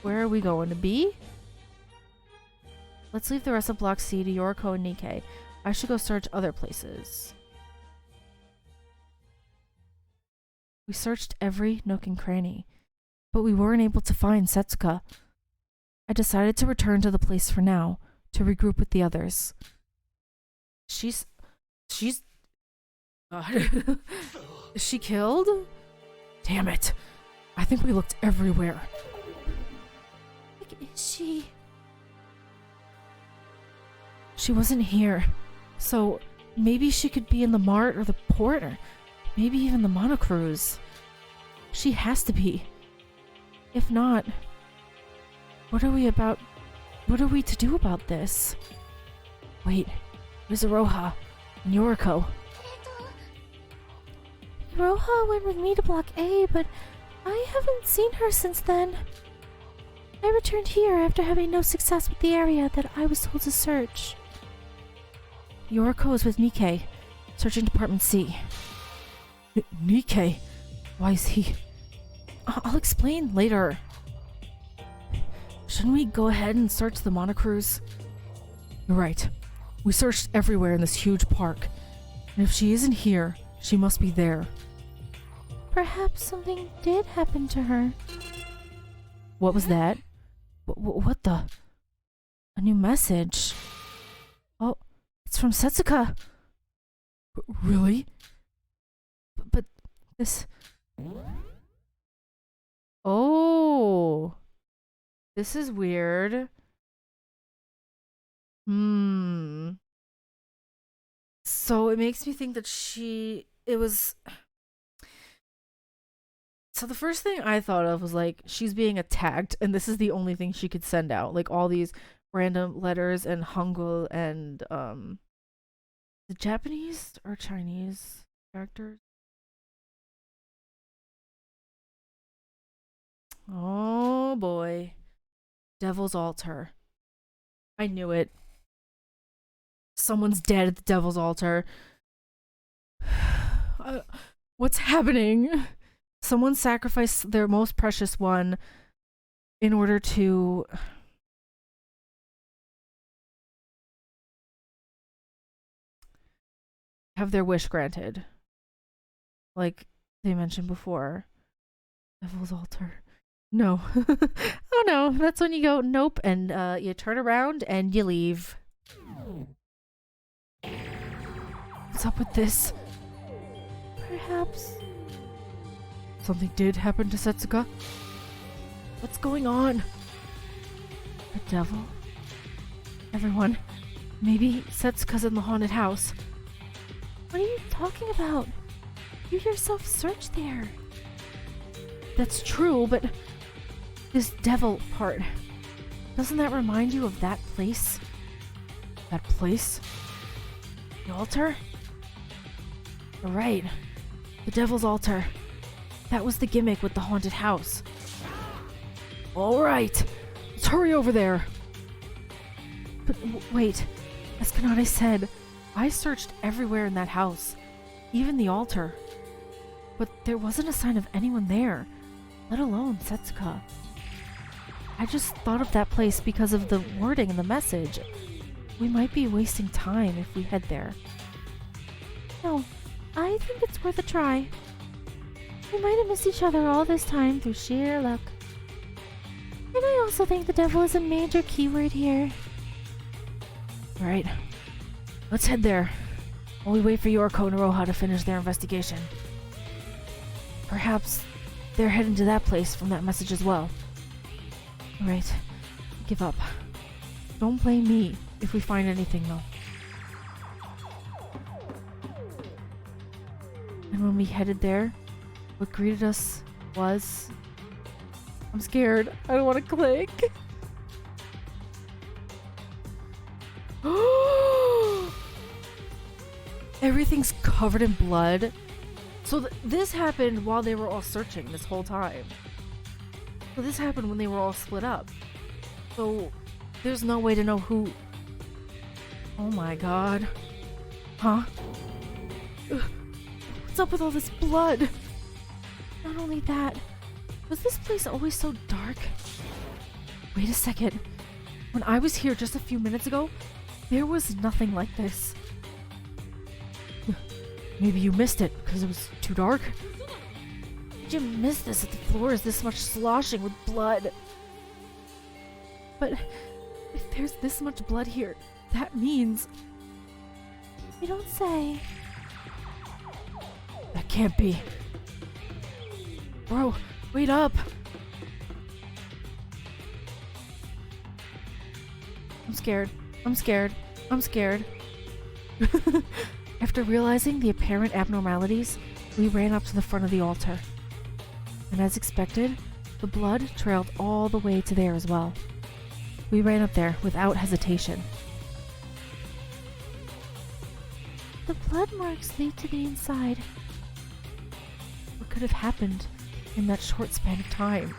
Where are we going? To B? Let's leave the rest of Block C to Yoriko and Nikkei. I should go search other places. We searched every nook and cranny, but we weren't able to find Setsuka. I decided to return to the place for now, to regroup with the others. She's... God. Is she killed? Damn it. I think we looked everywhere. Is she... She wasn't here, so maybe she could be in the mart or the port or maybe even the monocruise. She has to be. If not, what are we to do about this? Wait, there's Roha and Yoriko. Roha went with me to Block A, but I haven't seen her since then. I returned here after having no success with the area that I was told to search. Yoriko is with Nikkei, searching Department C. Nikkei? Why is he... I'll explain later. Shouldn't we go ahead and search the monocruise? You're right. We searched everywhere in this huge park. And if she isn't here, she must be there. Perhaps something did happen to her. What was that? What the? A new message. Oh, it's from Setsuka. Really? But this... Oh. This is weird. So it makes me think that So the first thing I thought of was like, she's being attacked and this is the only thing she could send out. Like all these random letters and Hangul and the Japanese or Chinese characters. Oh boy. Devil's altar. I knew it. Someone's dead at the devil's altar. What's happening? Someone sacrificed their most precious one in order to... have their wish granted. Like they mentioned before. Devil's altar. No. Oh no, that's when you go nope and you turn around and you leave. What's up with this? Perhaps something did happen to Setsuka? What's going on? The devil? Everyone, maybe Setsuka's in the haunted house. What are you talking about? You yourself searched there. That's true, but this devil part, doesn't that remind you of that place? That place? The altar? You're right. The devil's altar. That was the gimmick with the haunted house. Alright, let's hurry over there. But wait, as Kanade said, I searched everywhere in that house, even the altar. But there wasn't a sign of anyone there, let alone Setsuka. I just thought of that place because of the wording in the message. We might be wasting time if we head there. No, I think it's worth a try. We might have missed each other all this time through sheer luck. And I also think the devil is a major keyword here. Alright, let's head there while we wait for Yoriko and Iroha to finish their investigation. Perhaps they're heading to that place from that message as well. Alright, give up. Don't blame me if we find anything though. And when we headed there, what greeted us was... I'm scared. I don't want to click. Everything's covered in blood. So this happened while they were all searching this whole time. So this happened when they were all split up. So there's no way to know who... Oh my god. Huh? What's up with all this blood? Not only that, was this place always so dark? Wait a second. When I was here just a few minutes ago, there was nothing like this. Maybe you missed it because it was too dark? Did you miss this if the floor is this much sloshing with blood? But if there's this much blood here, that means... You don't say. That can't be. Bro, wait up! I'm scared. I'm scared. I'm scared. After realizing the apparent abnormalities, we ran up to the front of the altar. And as expected, the blood trailed all the way to there as well. We ran up there without hesitation. The blood marks lead to the inside. What could have happened in that short span of time?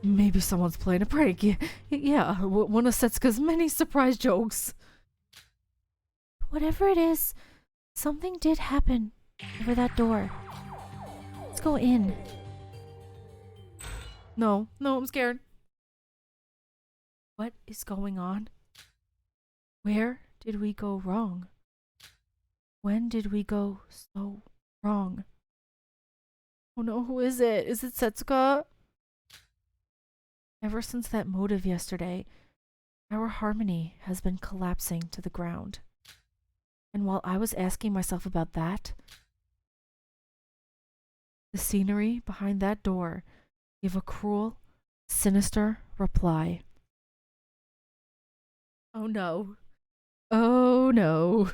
Maybe someone's playing a prank. Yeah, one of Setsuka's many surprise jokes. Whatever it is, something did happen over that door. Let's go in. No, I'm scared. What is going on Where did we go wrong? When did we go so wrong? Oh no, who is it? Is it Setsuka? Ever since that motive yesterday, our harmony has been collapsing to the ground. And while I was asking myself about that, the scenery behind that door gave a cruel, sinister reply. Oh no. Oh no.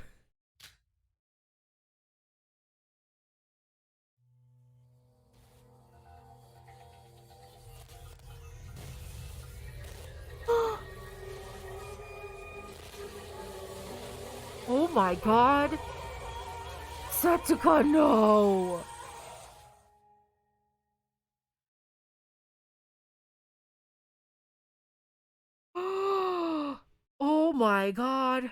Oh my god! Setsuka, no! Oh my god!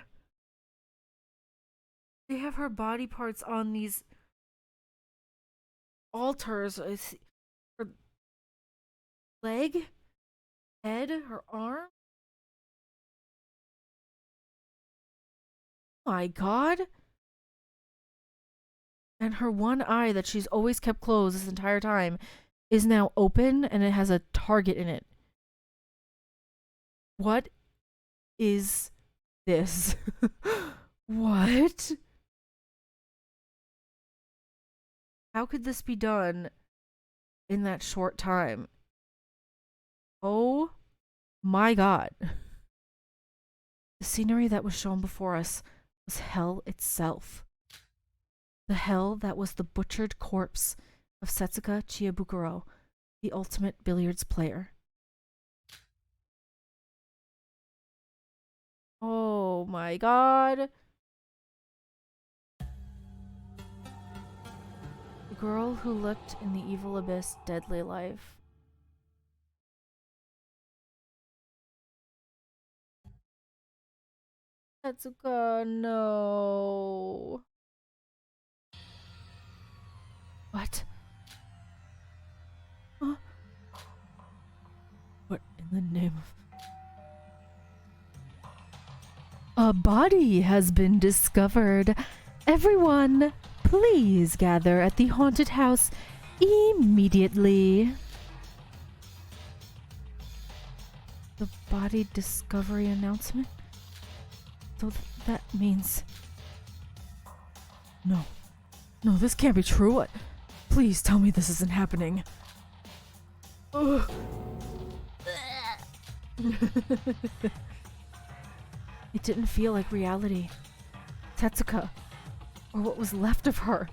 They have her body parts on these altars. Her leg? Head? Her arm? Oh my god! And her one eye that she's always kept closed this entire time is now open and it has a target in it. What is this? What? How could this be done in that short time? Oh my god. The scenery that was shown before us was hell itself. The hell that was the butchered corpse of Setsuka Chiabukuro, the ultimate billiards player. Oh my god. The girl who looked in the evil abyss deadly life. Setsuka, no. What? Huh? What in the name of... A body has been discovered. Everyone, please gather at the haunted house immediately. The body discovery announcement? So that means... No. No, this can't be true. What? Please tell me this isn't happening. Ugh. It didn't feel like reality. Setsuka, or what was left of her,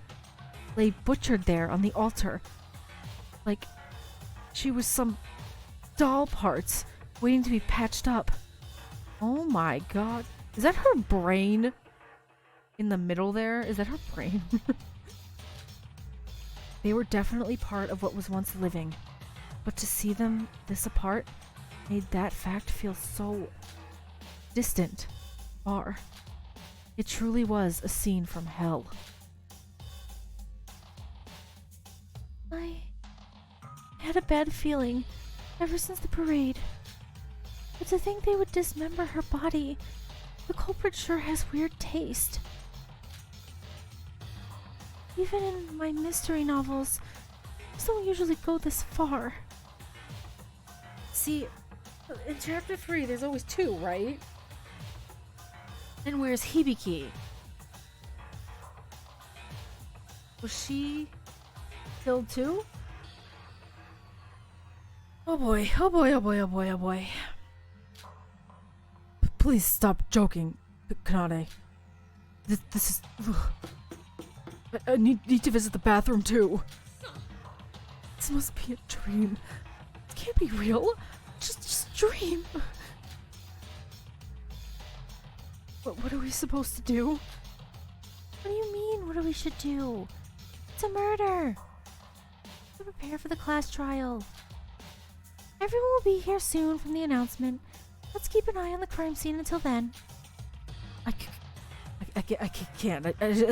lay butchered there on the altar. Like she was some doll parts waiting to be patched up. Oh my god. Is that her brain? In the middle there? Is that her brain? They were definitely part of what was once living. But to see them this apart made that fact feel so distant, far. It truly was a scene from hell. I had a bad feeling ever since the parade. But to think they would dismember her body, the culprit sure has weird taste. Even in my mystery novels, I don't usually go this far. See, in chapter 3, there's always 2, right? And where's Hibiki? Was she killed too? Oh boy, oh boy, oh boy, oh boy, oh boy. Please stop joking, Kanade. This is... Ugh. I need to visit the bathroom too. This must be a dream. It can't be real. Just a dream. What are we supposed to do? What do you mean, what we should do? It's a murder. To prepare for the class trial. Everyone will be here soon from the announcement. Let's keep an eye on the crime scene until then. I can't. I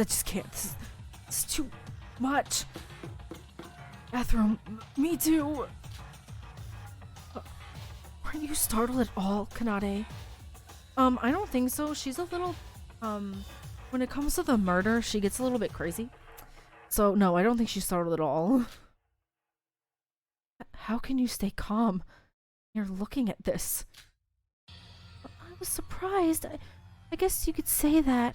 just can't. This is too much. Bathroom. Me too. Weren't you startled at all, Kanade? I don't think so. She's a little, when it comes to the murder, she gets a little bit crazy. So, no, I don't think she's startled at all. How can you stay calm? You're looking at this. I was surprised. I guess you could say that.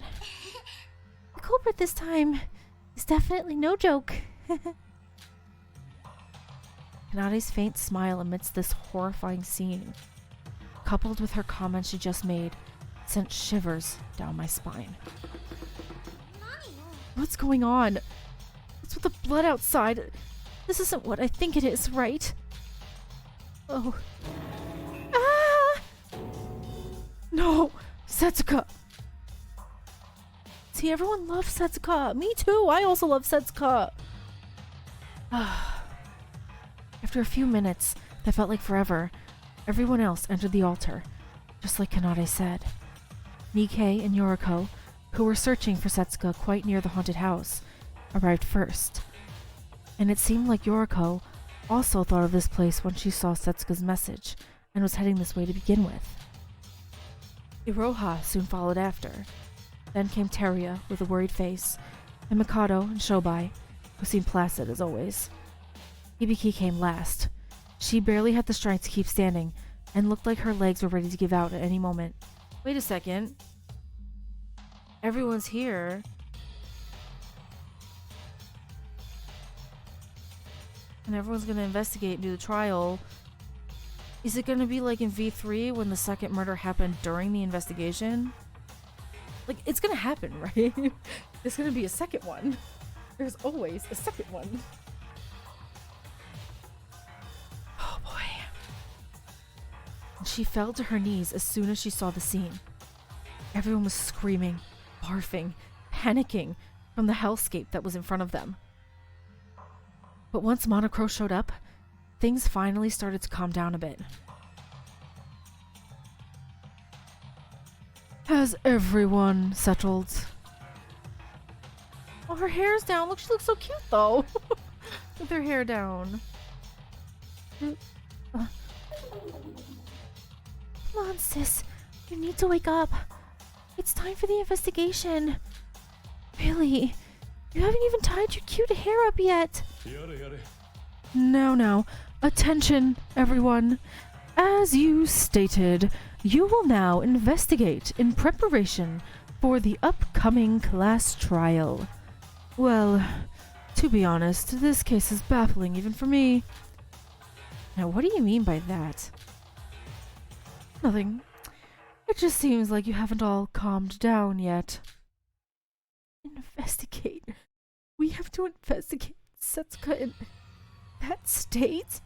The culprit this time is definitely no joke. Kanade's faint smile amidst this horrifying scene, coupled with her comment she just made, sent shivers down my spine. What's going on? What's with the blood outside? This isn't what I think it is, right? Oh. Ah! No! Setsuka! See, everyone loves Setsuka. Me too! I also love Setsuka! After a few minutes that felt like forever, everyone else entered the altar, just like Kanade said. Nikkei and Yoriko, who were searching for Setsuka quite near the haunted house, arrived first. And it seemed like Yoriko also thought of this place when she saw Setsuka's message and was heading this way to begin with. Iroha soon followed after. Then came Teruya with a worried face, and Mikado and Shobai, who seemed placid as always. Hibiki came last. She barely had the strength to keep standing, and looked like her legs were ready to give out at any moment. Wait a second. Everyone's here. And everyone's gonna investigate and do the trial. Is it gonna be like in V3 when the second murder happened during the investigation? Like, it's gonna happen, right? There's gonna be a second one. There's always a second one. Oh boy. And she fell to her knees as soon as she saw the scene. Everyone was screaming, barfing, panicking from the hellscape that was in front of them. But once Monocro showed up, things finally started to calm down a bit. Has everyone settled? Oh, her hair's down. Look, she looks so cute though. With her hair down. Come on, sis. You need to wake up. It's time for the investigation. Really? You haven't even tied your cute hair up yet. Now. Attention, everyone. As you stated, you will now investigate in preparation for the upcoming class trial. Well, to be honest, this case is baffling even for me. Now, what do you mean by that? Nothing. It just seems like you haven't all calmed down yet. Investigate? We have to investigate Setsuka in that state?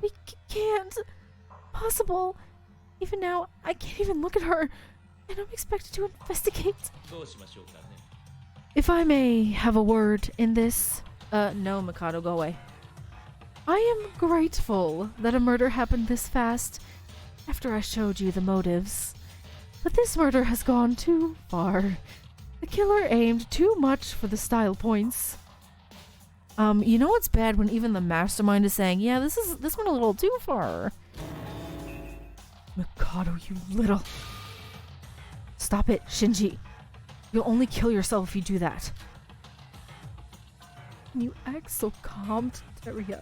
We can't. Possible. Even now, I can't even look at her, and I'm expected to investigate. If I may have a word in this. No, Mikado, go away. I am grateful that a murder happened this fast after I showed you the motives. But this murder has gone too far. The killer aimed too much for the style points. You know what's bad when even the mastermind is saying, yeah, this went a little too far. Mikado, you little... Stop it, Shinji. You'll only kill yourself if you do that. You act so calm, Teruya.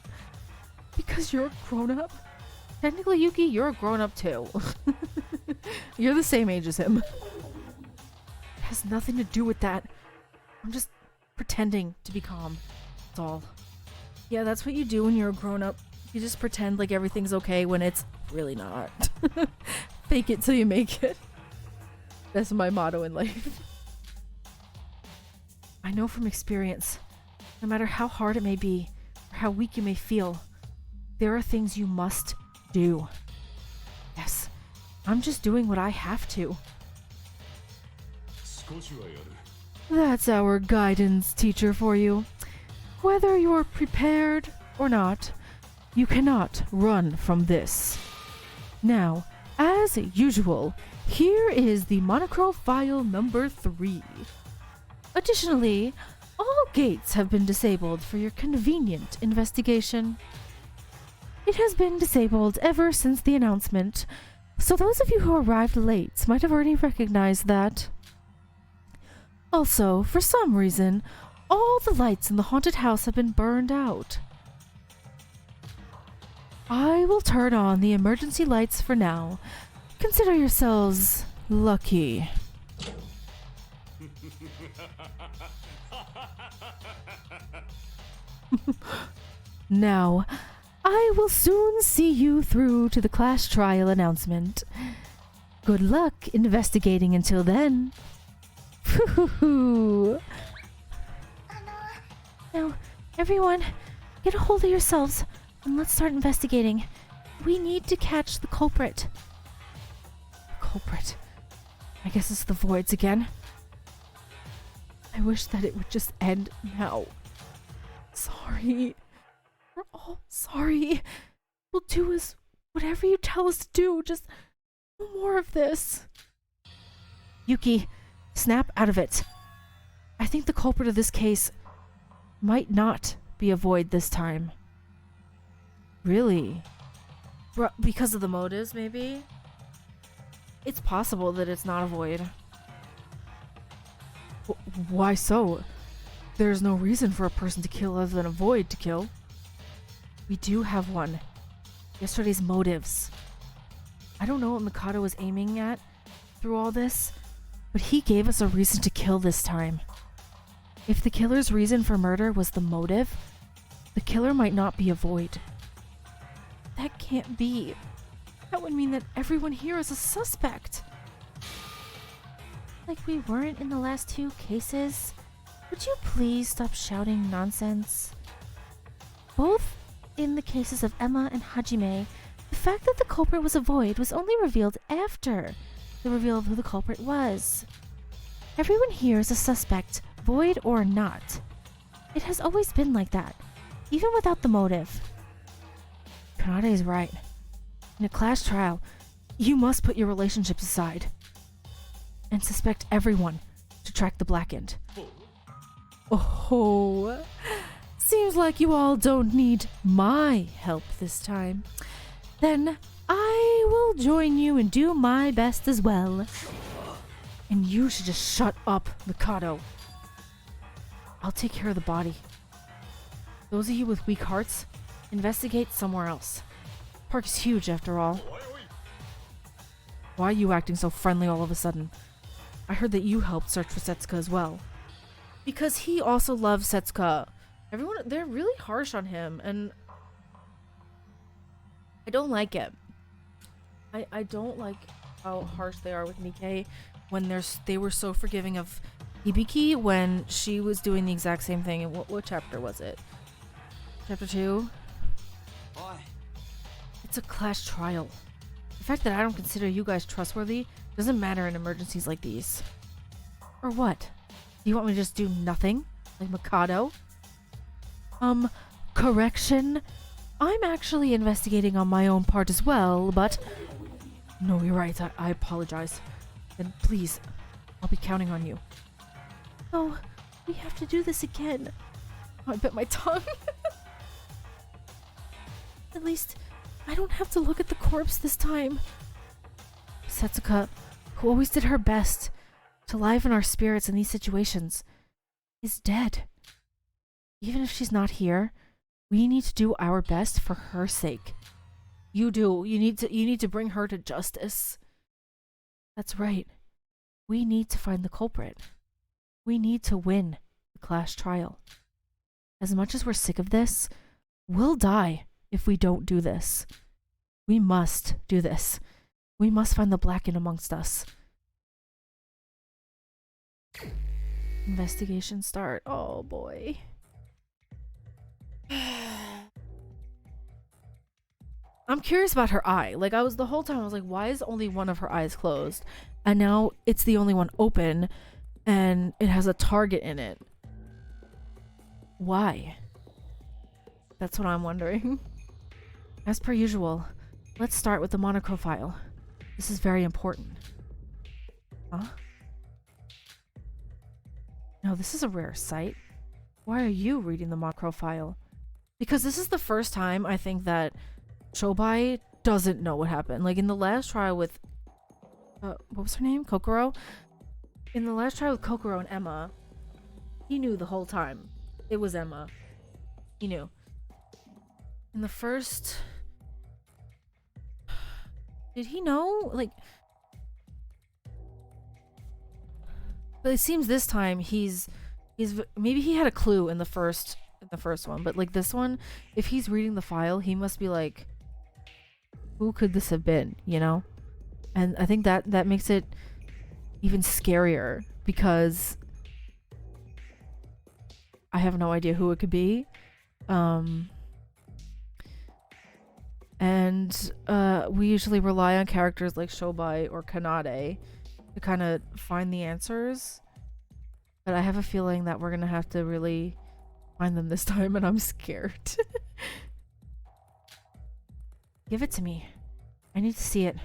Because you're a grown-up? Technically, Yuki, you're a grown-up too. You're the same age as him. It has nothing to do with that. I'm just pretending to be calm. That's all. Yeah, that's what you do when you're a grown-up. You just pretend like everything's okay when it's really not. Fake it till you make it. That's my motto in life. I know from experience, no matter how hard it may be, or how weak you may feel, there are things you must do. Yes, I'm just doing what I have to. That's our guidance teacher for you. Whether you're prepared or not, you cannot run from this. Now, as usual, here is the monochrome file number 3. Additionally, all gates have been disabled for your convenient investigation. It has been disabled ever since the announcement, So those of you who arrived late might have already recognized that. Also, for some reason, all the lights in the haunted house have been burned out. I will turn on the emergency lights for now. Consider yourselves lucky. Now, I will soon see you through to the class trial announcement. Good luck investigating until then. Now, everyone, get a hold of yourselves and let's start investigating. We need to catch the culprit. Culprit? I guess it's the voids again. I wish that it would just end now. Sorry. We're all sorry. We'll do as whatever you tell us to do. Just no more of this. Yuki, snap out of it. I think the culprit of this case might not be a void this time. Really? Because of the motives, maybe? It's possible that it's not a void. Why so? There's no reason for a person to kill other than a void to kill. We do have one. Yesterday's motives. I don't know what Mikado was aiming at through all this, but he gave us a reason to kill this time. If the killer's reason for murder was the motive, the killer might not be a void. That can't be. That would mean that everyone here is a suspect. Like we weren't in the last two cases. Would you please stop shouting nonsense? Both in the cases of Emma and Hajime, the fact that the culprit was a void was only revealed after the reveal of who the culprit was. Everyone here is a suspect, void or not. It has always been like that, even without the motive. Kanade is right. In a class trial, you must put your relationships aside and suspect everyone to track the blackened. Oh, seems like you all don't need my help this time. Then I will join you and do my best as well. And you should just shut up, Mikado. I'll take care of the body. Those of you with weak hearts, investigate somewhere else. Park is huge after all. Why are you acting so friendly all of a sudden? I heard that you helped search for Setsuka as well. Because he also loves Setsuka. Everyone, they're really harsh on him, and I don't like it. I don't like how harsh they are with Nikkei when they were so forgiving of Hibiki when she was doing the exact same thing. And what chapter was it? Chapter 2? It's a class trial. The fact that I don't consider you guys trustworthy doesn't matter in emergencies like these. Or what? Do you want me to just do nothing? Like Mikado? Correction? I'm actually investigating on my own part as well, but... No, you're right. I apologize. Then please, I'll be counting on you. Oh, we have to do this again. Oh, I bit my tongue. At least, I don't have to look at the corpse this time. Setsuka, who always did her best to liven our spirits in these situations, is dead. Even if she's not here, we need to do our best for her sake. You do. You need to bring her to justice. That's right. We need to find the culprit. We need to win the class trial. As much as we're sick of this, we'll die if we don't do this. We must do this. We must find the blackened amongst us. Investigation start. Oh boy. I'm curious about her eye. Like, the whole time I was like, why is only one of her eyes closed? And now it's the only one open and it has a target in it. Why? That's what I'm wondering. As per usual, let's start with the monochrome file. This is very important. Huh? No, this is a rare sight. Why are you reading the monochrome file? Because this is the first time I think that Shobai doesn't know what happened. Like in the last trial with what was her name? Kokoro? In the last trial with Kokoro and Emma, he knew the whole time. It was Emma. He knew. In the first... Did he know? Like... But it seems this time he's maybe he had a clue in the first one, but like this one, if he's reading the file, he must be like, who could this have been, you know? And I think that makes it even scarier because I have no idea who it could be. And we usually rely on characters like Shobai or Kanade to kind of find the answers. But I have a feeling that we're gonna have to really find them this time, and I'm scared. Give it to me. I need to see it.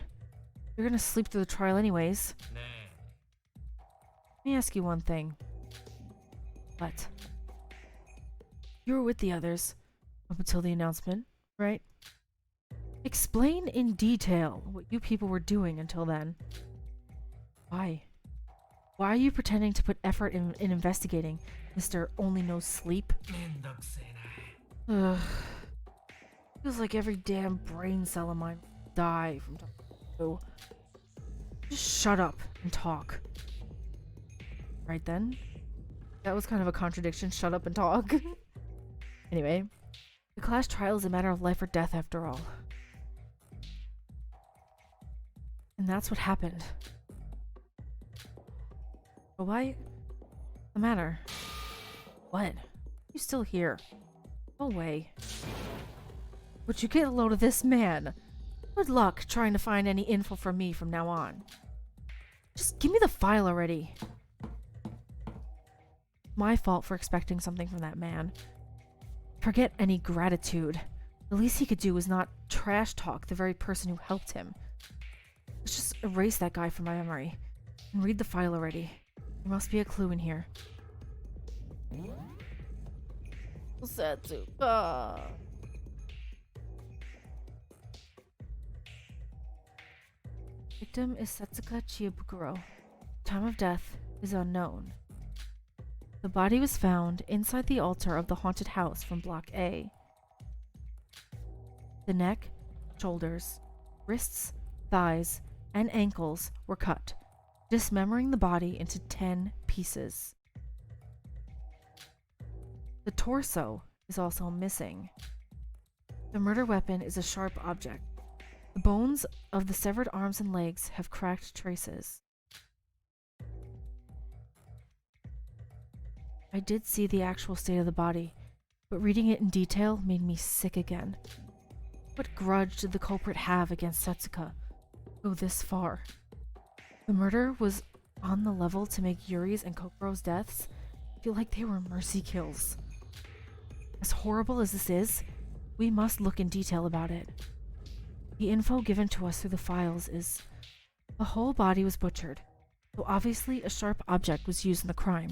You're gonna sleep through the trial anyways. Let me ask you one thing. What? You were with the others up until the announcement, right? Explain in detail what you people were doing until then. Why? Why are you pretending to put effort in investigating, Mr. Only Knows Sleep? Ugh. Feels like every damn brain cell in mine will die from talking to you. Just shut up and talk. Right then? That was kind of a contradiction. Shut up and talk. Anyway, the class trial is a matter of life or death after all. And that's what happened. But why? What's the matter? What? You still here? No way. Would you get a load of this man? Good luck trying to find any info from me from now on. Just give me the file already. My fault for expecting something from that man. Forget any gratitude. The least he could do was not trash talk the very person who helped him. Let's just erase that guy from my memory and read the file already. There must be a clue in here. Setsuka. Victim is Setsuka Chiabukuro. Time of death is unknown. The body was found inside the altar of the haunted house from Block A. The neck, shoulders, wrists, thighs, and ankles were cut, dismembering the body into 10 pieces. The torso is also missing. The murder weapon is a sharp object. The bones of the severed arms and legs have cracked traces. I did see the actual state of the body, but reading it in detail made me sick again. What grudge did the culprit have against Setsuka go this far? The murder was on the level to make Yuri's and Kokoro's deaths feel like they were mercy kills. As horrible as this is, we must look in detail about it. The info given to us through the files is the whole body was butchered, so obviously a sharp object was used in the crime.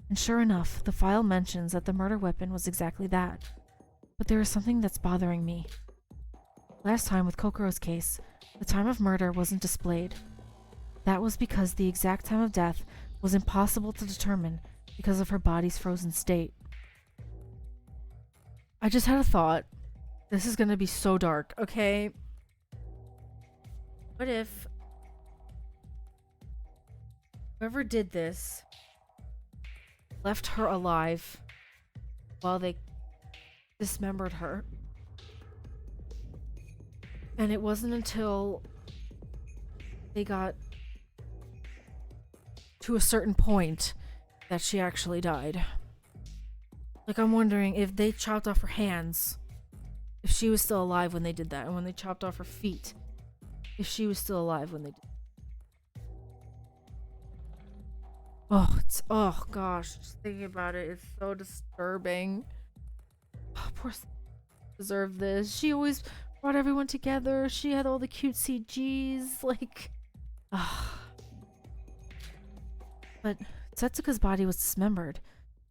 And sure enough, the file mentions that the murder weapon was exactly that. But there is something that's bothering me. Last time with Kokoro's case, the time of murder wasn't displayed. That was because the exact time of death was impossible to determine because of her body's frozen state. I just had a thought. This is gonna be so dark, okay? What if whoever did this left her alive while they dismembered her? And it wasn't until they got to a certain point that she actually died. Like, I'm wondering if they chopped off her hands, if she was still alive when they did that, and when they chopped off her feet, if she was still alive when they did. Oh gosh, just thinking about it is so disturbing. Oh, poor deserved this. She always brought everyone together. She had all the cute CGs, like, But Setsuka's body was dismembered,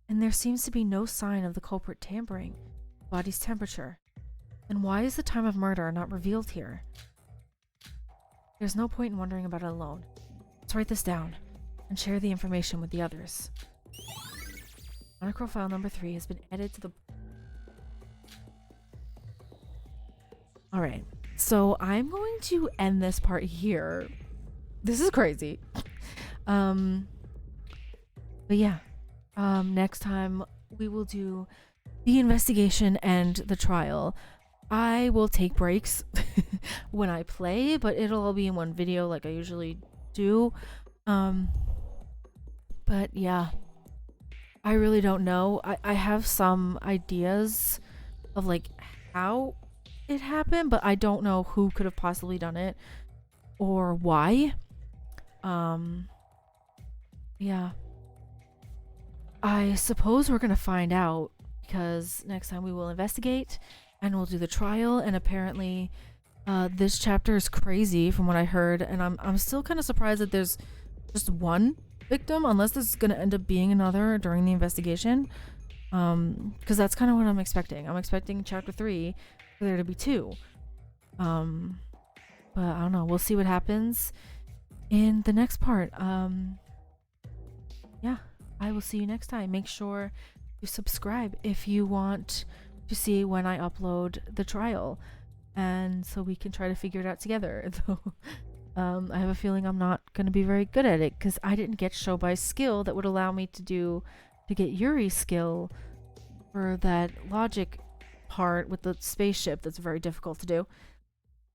and there seems to be no sign of the culprit tampering the body's temperature. And why is the time of murder not revealed here? There's no point in wondering about it alone. Let's write this down and share the information with the others. Monochrome file number 3 has been added to the... Alright, so I'm going to end this part here. This is crazy. But yeah, next time we will do the investigation and the trial. I will take breaks when I play, but it'll all be in one video like I usually do. But yeah, I really don't know. I have some ideas of like how it happened, but I don't know who could have possibly done it or why. Yeah. I suppose we're gonna find out, because next time we will investigate and we'll do the trial, and apparently this chapter is crazy from what I heard, and I'm still kind of surprised that there's just one victim, unless there's gonna end up being another during the investigation, because that's kind of what I'm expecting. I'm expecting chapter 3 for there to be 2, but I don't know, we'll see what happens in the next part. Yeah, I will see you next time. Make sure to subscribe if you want to see when I upload the trial, and so we can try to figure it out together. Though I have a feeling I'm not going to be very good at it, because I didn't get show by skill that would allow me to get Yuri's skill for that logic part with the spaceship. That's very difficult to do.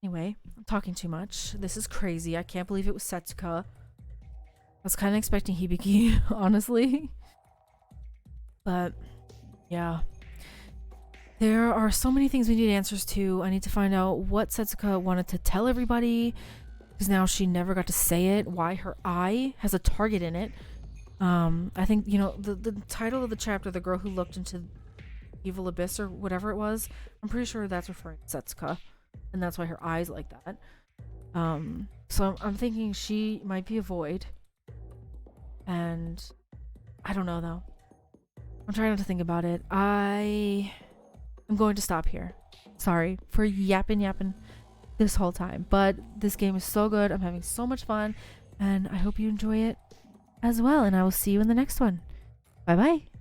Anyway, I'm talking too much. This is crazy. I can't believe it was Setsuka. I was kind of expecting Hibiki, honestly. But yeah, there are so many things we need answers to. I need to find out what Setsuka wanted to tell everybody, because now she never got to say it. Why her eye has a target in it. I think, you know, the title of the chapter, The Girl Who Looked into Evil Abyss, or whatever it was, I'm pretty sure that's referring to Setsuka, and that's why her eye's like that. So I'm thinking she might be a void, and I don't know though. I'm trying not to think about it. I'm going to stop here. Sorry for yapping this whole time, but this game is so good. I'm having so much fun, and I hope you enjoy it as well, and I will see you in the next one. Bye bye.